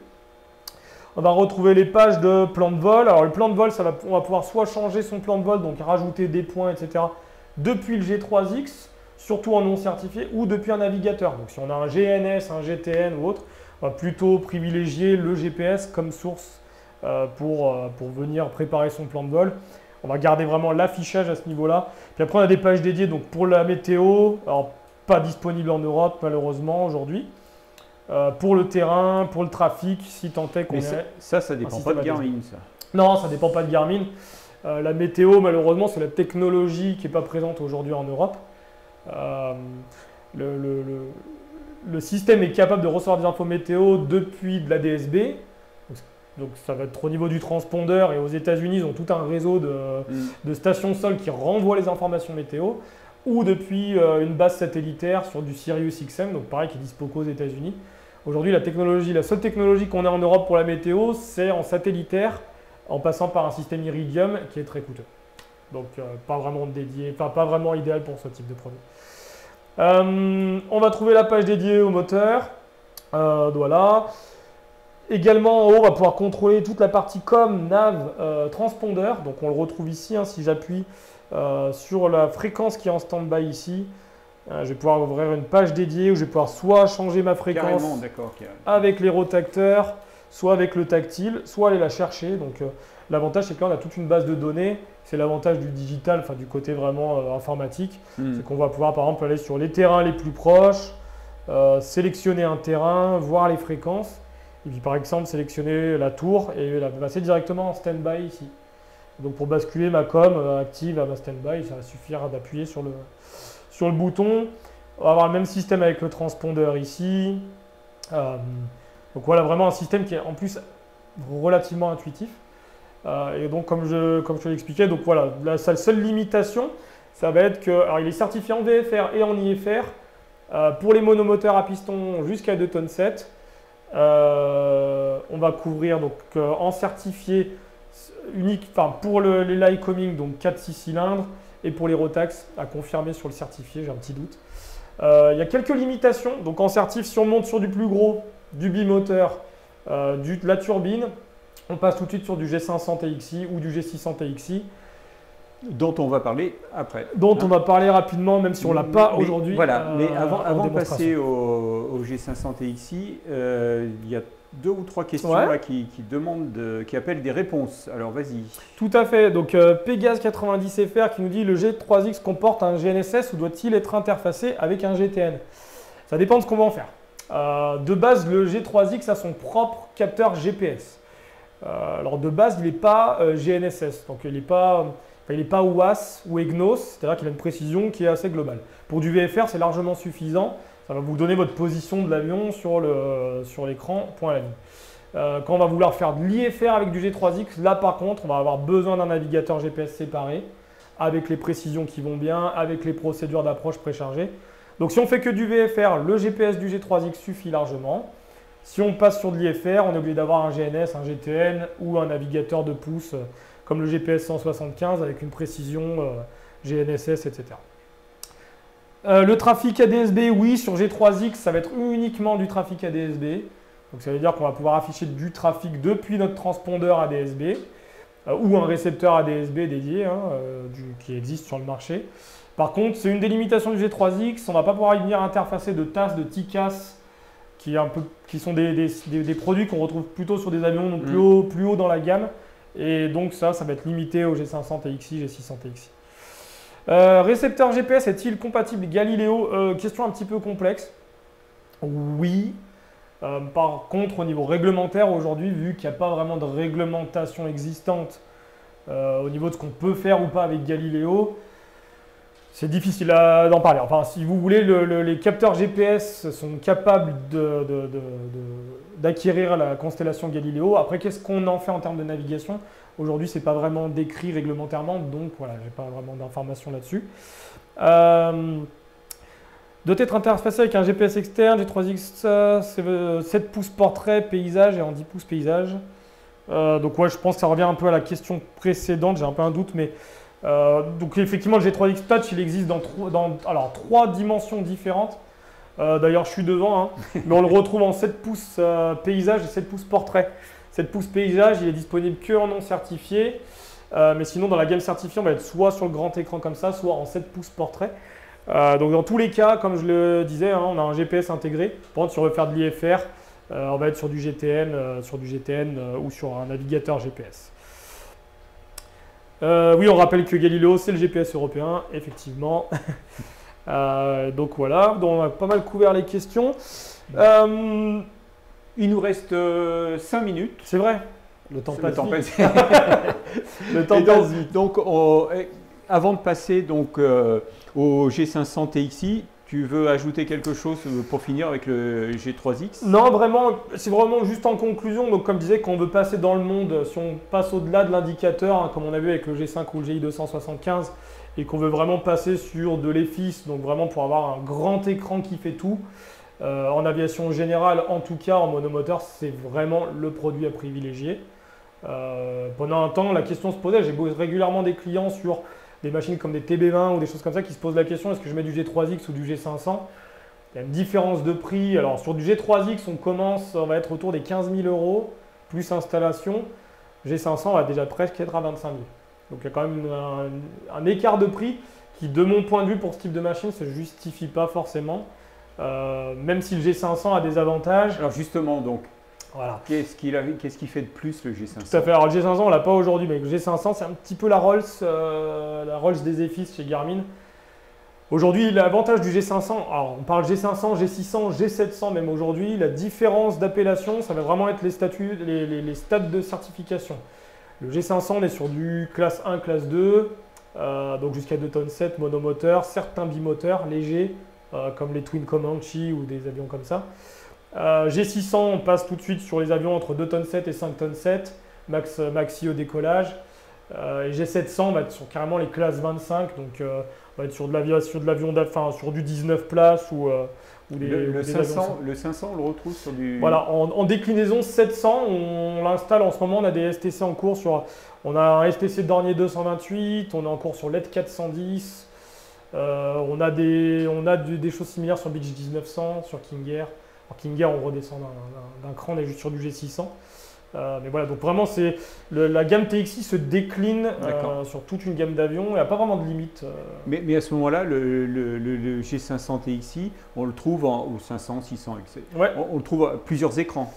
On va retrouver les pages de plan de vol. Alors le plan de vol, on va pouvoir soit changer son plan de vol, donc rajouter des points, etc. depuis le G3X, surtout en non certifié, ou depuis un navigateur. Donc si on a un GNS, un GTN ou autre, on va plutôt privilégier le GPS comme source pour venir préparer son plan de vol. On va garder vraiment l'affichage à ce niveau-là. Puis après, on a des pages dédiées donc, pour la météo, alors pas disponible en Europe malheureusement aujourd'hui. Pour le terrain, pour le trafic, si tant est qu'on est… Ça dépend pas de Garmin, ça. Non, ça ne dépend pas de Garmin. La météo, malheureusement, c'est la technologie qui n'est pas présente aujourd'hui en Europe. Le système est capable de recevoir des infos météo depuis de la DSB. Donc ça va être au niveau du transpondeur, et aux États-Unis, ils ont tout un réseau de stations sol qui renvoient les informations météo. ou depuis une base satellitaire sur du Sirius XM, donc pareil qui est dispo qu'aux États-Unis. Aujourd'hui, la seule technologie qu'on a en Europe pour la météo, c'est en satellitaire, en passant par un système Iridium qui est très coûteux. Donc pas vraiment dédié, enfin pas vraiment idéal pour ce type de produit. On va trouver la page dédiée au moteur. Voilà. Également en haut, on va pouvoir contrôler toute la partie com, nav, transpondeur. Donc on le retrouve ici, hein, si j'appuie sur la fréquence qui est en stand-by ici. Je vais pouvoir ouvrir une page dédiée où je vais pouvoir soit changer ma fréquence avec les rotacteurs, soit avec le tactile, soit aller la chercher. Donc l'avantage, c'est que là, on a toute une base de données. C'est l'avantage du digital, enfin du côté vraiment informatique. C'est qu'on va pouvoir, par exemple, aller sur les terrains les plus proches, sélectionner un terrain, voir les fréquences. Et puis, par exemple, sélectionner la tour et la passer directement en stand-by ici. Donc, pour basculer ma com active à ma stand-by, ça va suffire d'appuyer sur le bouton. On va avoir le même système avec le transpondeur ici. Donc, voilà, vraiment un système qui est en plus relativement intuitif. Et donc, comme je te l'expliquais, donc voilà, sa seule limitation, ça va être que, alors il est certifié en VFR et en IFR pour les monomoteurs à piston jusqu'à 2,7 tonnes. On va couvrir donc en certifié unique, enfin pour les Lycoming, donc 4-6 cylindres, et pour les Rotax à confirmer sur le certifié, j'ai un petit doute. Il y a quelques limitations, donc en certif, si on monte sur du plus gros, du bimoteur, de la turbine, on passe tout de suite sur du G500 TXI ou du G600 TXI. Dont on va parler après. Dont on va parler rapidement, même si on ne l'a pas aujourd'hui. Voilà, mais avant de passer au G500 TXI, il y a 2 ou 3 questions là, qui appellent des réponses. Alors vas-y. Tout à fait. Donc Pégase90FR qui nous dit: le G3X comporte un GNSS ou doit-il être interfacé avec un GTN? Ça dépend de ce qu'on va en faire. De base, le G3X a son propre capteur GPS. Alors de base, il n'est pas GNSS, donc il n'est pas OAS ou EGNOS, c'est-à-dire qu'il a une précision qui est assez globale. Pour du VFR, c'est largement suffisant. Ça va vous donner votre position de l'avion sur l'écran, point à la ligne. Quand on va vouloir faire de l'IFR avec du G3X, là par contre, on va avoir besoin d'un navigateur GPS séparé, avec les précisions qui vont bien, avec les procédures d'approche préchargées. Donc si on fait que du VFR, le GPS du G3X suffit largement. Si on passe sur de l'IFR, on est obligé d'avoir un GNS, un GTN ou un navigateur de pouce comme le GPS 175 avec une précision GNSS, etc. Le trafic ADSB, oui, sur G3X, ça va être uniquement du trafic ADSB. Donc ça veut dire qu'on va pouvoir afficher du trafic depuis notre transpondeur ADSB ou un récepteur ADSB dédié qui existe sur le marché. Par contre, c'est une des limitations du G3X, on ne va pas pouvoir y venir interfacer de TAS, de TICAS, qui sont des produits qu'on retrouve plutôt sur des avions donc plus haut dans la gamme. Et donc ça va être limité au G500 TXI, G600 TXI. Récepteur GPS est-il compatible Galileo? Question un petit peu complexe. Oui. Par contre, au niveau réglementaire aujourd'hui, vu qu'il n'y a pas vraiment de réglementation existante au niveau de ce qu'on peut faire ou pas avec Galileo, c'est difficile d'en parler. Enfin, si vous voulez, les capteurs GPS sont capables d'acquérir la constellation Galileo. Après, qu'est-ce qu'on en fait en termes de navigation? Aujourd'hui, ce n'est pas vraiment décrit réglementairement, donc voilà, je n'ai pas vraiment d'informations là-dessus. Doit être interfacé avec un GPS externe, G3X, 7 pouces portrait, paysage et en 10 pouces paysage. Donc ouais, je pense que ça revient un peu à la question précédente, j'ai un peu un doute, mais donc effectivement, le G3X Touch, il existe dans 3 dimensions différentes. D'ailleurs, je suis devant, mais on le retrouve en 7 pouces paysage et 7 pouces portrait. 7 pouces paysage, il est disponible que en non certifié. Mais sinon, dans la gamme certifiée, on va être soit sur le grand écran comme ça, soit en 7 pouces portrait. Donc dans tous les cas, comme je le disais, on a un GPS intégré. Par contre, si on veut faire de l'IFR, on va être sur du GTN, ou sur un navigateur GPS. Oui, on rappelle que Galileo, c'est le GPS européen, effectivement. Donc voilà, donc on a pas mal couvert les questions. Il nous reste 5 minutes. C'est vrai, le temps passe vite. Le temps passe vite. Donc, avant de passer donc, au G500 TXI, Tu veux ajouter quelque chose pour finir avec le G3X? Non, vraiment, c'est vraiment juste en conclusion. Donc, comme je disais, quand on veut passer dans le monde, si on passe au-delà de l'indicateur, hein, comme on a vu avec le G5 ou le GI275, et qu'on veut vraiment passer sur de l'EFIS, donc vraiment pour avoir un grand écran qui fait tout, en aviation générale, en tout cas en monomoteur, c'est vraiment le produit à privilégier. Pendant un temps, la question se posait, j'ai régulièrement des clients sur des machines comme des TB20 ou des choses comme ça qui se posent la question, est-ce que je mets du G3X ou du G500? Il y a une différence de prix. Alors sur du G3X, on va être autour des 15 000 € plus installation. G500 va déjà presque être à 25 000. Donc il y a quand même un écart de prix qui, de mon point de vue pour ce type de machine, ne se justifie pas forcément. Même si le G500 a des avantages. Alors justement, donc, voilà. Qu'est-ce qu'il fait de plus le G500? Tout à fait. Alors le G500, on ne l'a pas aujourd'hui, mais le G500, c'est un petit peu la Rolls des EFIS chez Garmin. Aujourd'hui, l'avantage du G500, alors on parle G500, G600, G700 même aujourd'hui, la différence d'appellation, ça va vraiment être les stades de certification. Le G500, on est sur du classe 1, classe 2, donc jusqu'à 2,7 tonnes monomoteur, certains bimoteurs légers, comme les Twin Comanche ou des avions comme ça. G600, on passe tout de suite sur les avions entre 2,7 tonnes et 5,7 tonnes, maxi au décollage. Et G700, on va être sur carrément les classes 25, donc on va être sur de l'avion, sur du 19 places ou des le 500, avions. le 500, on le retrouve sur du… Voilà, en déclinaison 700, on l'installe en ce moment, on a des STC en cours on a un STC Dornier 228, on est en cours sur LED 410, on a des choses similaires sur Beech 1900, sur King Air. Alors King Air, on redescend d'un cran, on est juste sur du G600. Mais voilà, donc vraiment, la gamme TXI se décline sur toute une gamme d'avions. Il n'y a pas vraiment de limite. Mais à ce moment-là, le G500 TXI, on le trouve au 500, 600, etc. Ouais. On le trouve à plusieurs écrans.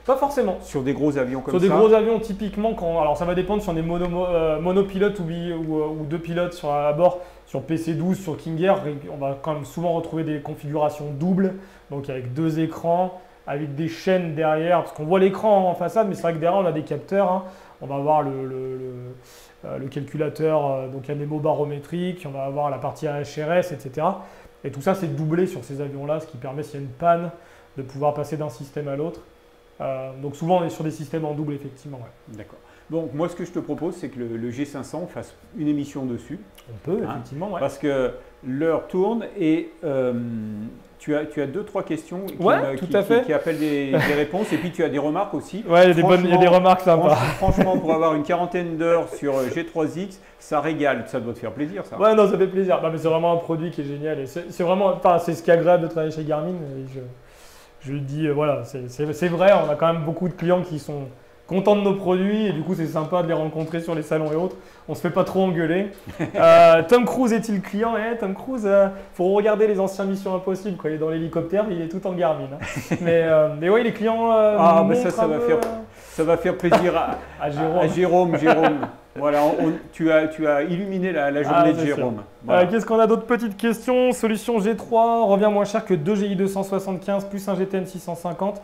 Pas forcément. Sur des gros avions comme ça. Sur des gros avions, typiquement, alors ça va dépendre si on est monopilote ou deux pilotes à bord. Sur PC-12, sur King Air, on va quand même souvent retrouver des configurations doubles, donc avec deux écrans, avec des chaînes derrière, parce qu'on voit l'écran en façade, mais c'est vrai que derrière on a des capteurs. Hein. On va avoir le calculateur, donc anémo-barométrique, on va avoir la partie HRS, etc. Et tout ça c'est doublé sur ces avions-là, ce qui permet, s'il y a une panne, de pouvoir passer d'un système à l'autre. Donc souvent on est sur des systèmes en double, effectivement. Ouais. D'accord. Donc moi ce que je te propose, c'est que le G500 fasse une émission dessus. On peut, effectivement, ouais. Parce que l'heure tourne et tu as 2-3 questions qui appellent des réponses, et puis tu as des remarques aussi. Ouais, il y a des remarques sympas. Franchement, pour avoir une quarantaine d'heures sur G3X, ça régale, ça doit te faire plaisir, ça. Ouais, non, ça fait plaisir. Non, mais c'est vraiment un produit qui est génial. C'est vraiment, c'est ce qui est agréable de travailler chez Garmin. Et je le dis, voilà, c'est vrai, on a quand même beaucoup de clients qui sont contents de nos produits, et du coup c'est sympa de les rencontrer sur les salons et autres. On se fait pas trop engueuler. Tom Cruise est-il client? Tom Cruise, faut regarder les anciens Missions Impossibles. Quand il est dans l'hélicoptère, il est tout en Garmin. Hein. mais oui, les clients. Mais ça va faire plaisir à Jérôme. Voilà, tu as illuminé la journée de Jérôme. Voilà. Qu'est-ce qu'on a d'autres petites questions? Solution G3 revient moins cher que 2 GI275 plus un GTN 650.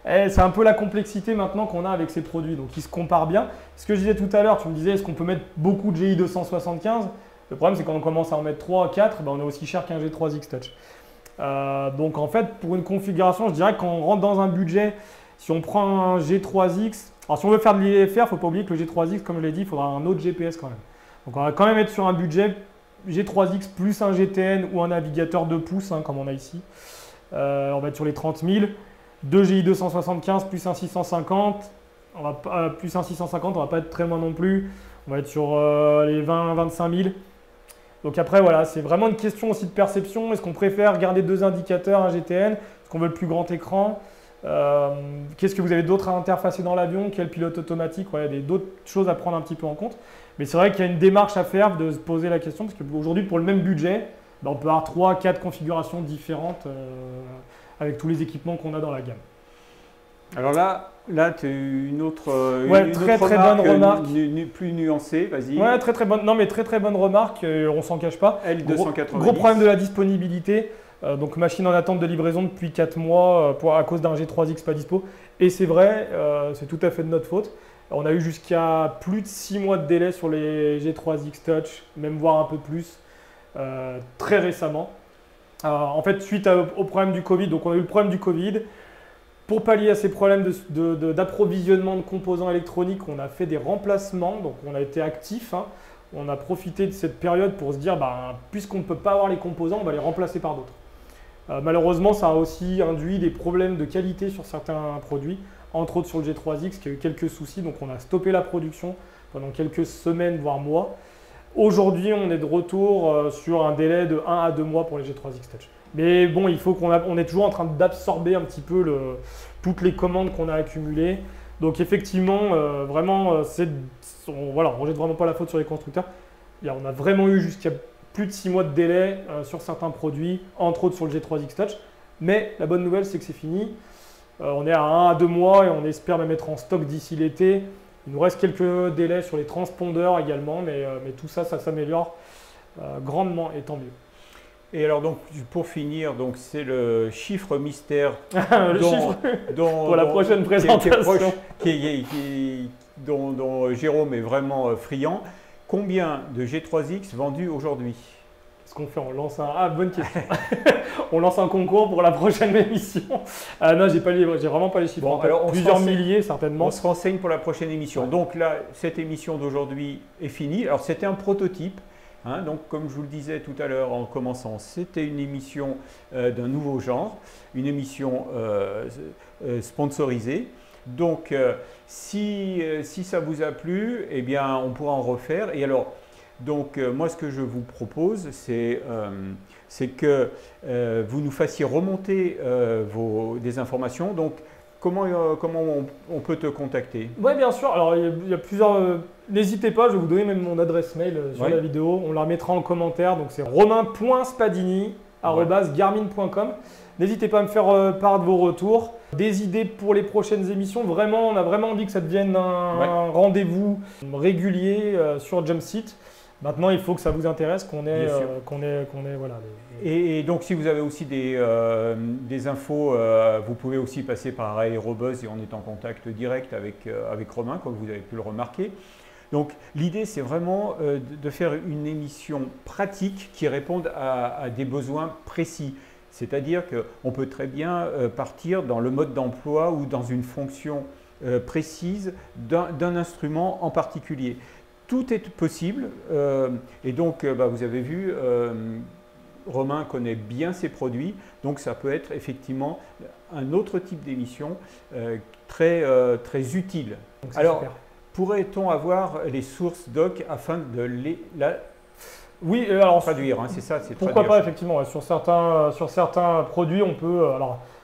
C'est un peu la complexité maintenant qu'on a avec ces produits, donc ils se comparent bien. Ce que je disais tout à l'heure, tu me disais, est-ce qu'on peut mettre beaucoup de GI275? Le problème, c'est quand on commence à en mettre 3 ou 4, on est aussi cher qu'un G3X Touch. Donc en fait, pour une configuration, je dirais qu'on rentre dans un budget, si on prend un G3X, alors si on veut faire de l'IFR, il ne faut pas oublier que le G3X, comme je l'ai dit, il faudra un autre GPS quand même. Donc on va quand même être sur un budget G3X plus un GTN ou un navigateur 2 pouces, hein, comme on a ici. On va être sur les 30 000. 2 GI275 plus un 650, on va pas être très loin non plus. On va être sur les 20-25 000. Donc après, voilà, c'est vraiment une question aussi de perception. Est-ce qu'on préfère garder deux indicateurs, un GTN? Est-ce qu'on veut le plus grand écran? Qu'est-ce que vous avez d'autre à interfacer dans l'avion? Quel pilote automatique? Voilà, il y a d'autres choses à prendre un petit peu en compte. Mais c'est vrai qu'il y a une démarche à faire de se poser la question, parce qu'aujourd'hui, pour le même budget, on peut avoir 3-4 configurations différentes avec tous les équipements qu'on a dans la gamme. Alors là tu as une autre, très bonne remarque. Plus nuancée, vas-y. Ouais, très bonne. Non, mais très bonne remarque, on s'en cache pas. L290. Gros problème de la disponibilité. Donc machine en attente de livraison depuis 4 mois à cause d'un G3X pas dispo. Et c'est vrai, c'est tout à fait de notre faute. On a eu jusqu'à plus de 6 mois de délai sur les G3X Touch, même voire un peu plus, très récemment. En fait, suite au problème du Covid, donc on a eu le problème du Covid. Pour pallier à ces problèmes d'approvisionnement de composants électroniques, on a fait des remplacements, donc on a été actifs. Hein. On a profité de cette période pour se dire, puisqu'on ne peut pas avoir les composants, on va les remplacer par d'autres. Malheureusement, ça a aussi induit des problèmes de qualité sur certains produits, entre autres sur le G3X, qui a eu quelques soucis, donc on a stoppé la production pendant quelques semaines, voire mois. Aujourd'hui, on est de retour sur un délai de 1 à 2 mois pour les G3X Touch. Mais bon, il faut on est toujours en train d'absorber un petit peu toutes les commandes qu'on a accumulées. Donc effectivement, vraiment, on ne rejette vraiment pas la faute sur les constructeurs. On a vraiment eu jusqu'à plus de 6 mois de délai sur certains produits, entre autres sur le G3X Touch. Mais la bonne nouvelle, c'est que c'est fini. On est à 1 à 2 mois et on espère même être en stock d'ici l'été. Il nous reste quelques délais sur les transpondeurs également, mais tout ça, ça s'améliore grandement et tant mieux. Et alors donc pour finir, donc c'est le chiffre mystère pour la prochaine présentation dont Jérôme est vraiment friand. Combien de G3X vendus aujourd'hui? Qu'est-ce qu'on fait? On lance bonne question. On lance un concours pour la prochaine émission. Non, j'ai vraiment pas les chiffres. Bon, alors plusieurs milliers certainement. On se renseigne pour la prochaine émission. Ouais. Donc là, cette émission d'aujourd'hui est finie. Alors c'était un prototype. Hein, donc comme je vous le disais tout à l'heure en commençant, c'était une émission d'un nouveau genre, une émission sponsorisée. Donc si ça vous a plu, eh bien on pourra en refaire. Et alors, donc moi ce que je vous propose, c'est que vous nous fassiez remonter des informations. Donc comment on peut te contacter? Oui, bien sûr. Alors il y a plusieurs. N'hésitez pas, je vais vous donner même mon adresse mail sur la vidéo. On la mettra en commentaire. Donc c'est romain.spadini@garmin.com. N'hésitez pas à me faire part de vos retours, des idées pour les prochaines émissions. Vraiment, on a vraiment envie que ça devienne un rendez-vous régulier sur Jumpseat. Maintenant, il faut que ça vous intéresse, qu'on ait voilà. Et donc, si vous avez aussi des infos, vous pouvez aussi passer par Aérobuzz et on est en contact direct avec Romain, comme vous avez pu le remarquer. Donc, l'idée, c'est vraiment de faire une émission pratique qui réponde à des besoins précis. C'est-à-dire qu'on peut très bien partir dans le mode d'emploi ou dans une fonction précise d'un instrument en particulier. Tout est possible et donc vous avez vu, Romain connaît bien ses produits, donc ça peut être effectivement un autre type d'émission très utile. Alors, pourrait-on avoir les sources doc afin de Oui, alors traduire, hein, c'est ça, c'est pourquoi pas effectivement. Ouais, sur certains produits, on peut.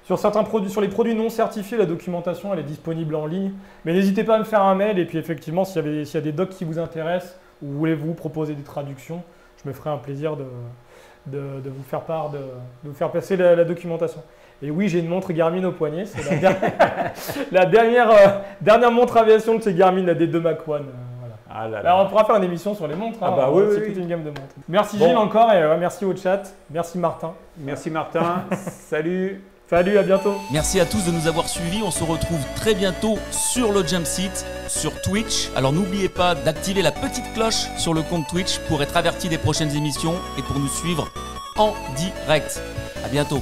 Sur les produits non certifiés, la documentation elle est disponible en ligne. Mais n'hésitez pas à me faire un mail et puis effectivement, s'il y a des docs qui vous intéressent ou vous voulez vous proposer des traductions, je me ferai un plaisir de vous faire part, de vous faire passer la documentation. Et oui, j'ai une montre Garmin au poignet. C'est la dernière montre aviation de chez Garmin, la D2 Mach 1. Alors, on pourra faire une émission sur les montres. Oui, c'est toute une gamme de montres. Merci Gilles encore et merci au chat. Merci Martin. Merci Martin. Salut. Salut, à bientôt. Merci à tous de nous avoir suivis. On se retrouve très bientôt sur le Jumpseat, sur Twitch. Alors n'oubliez pas d'activer la petite cloche sur le compte Twitch pour être averti des prochaines émissions et pour nous suivre en direct. À bientôt.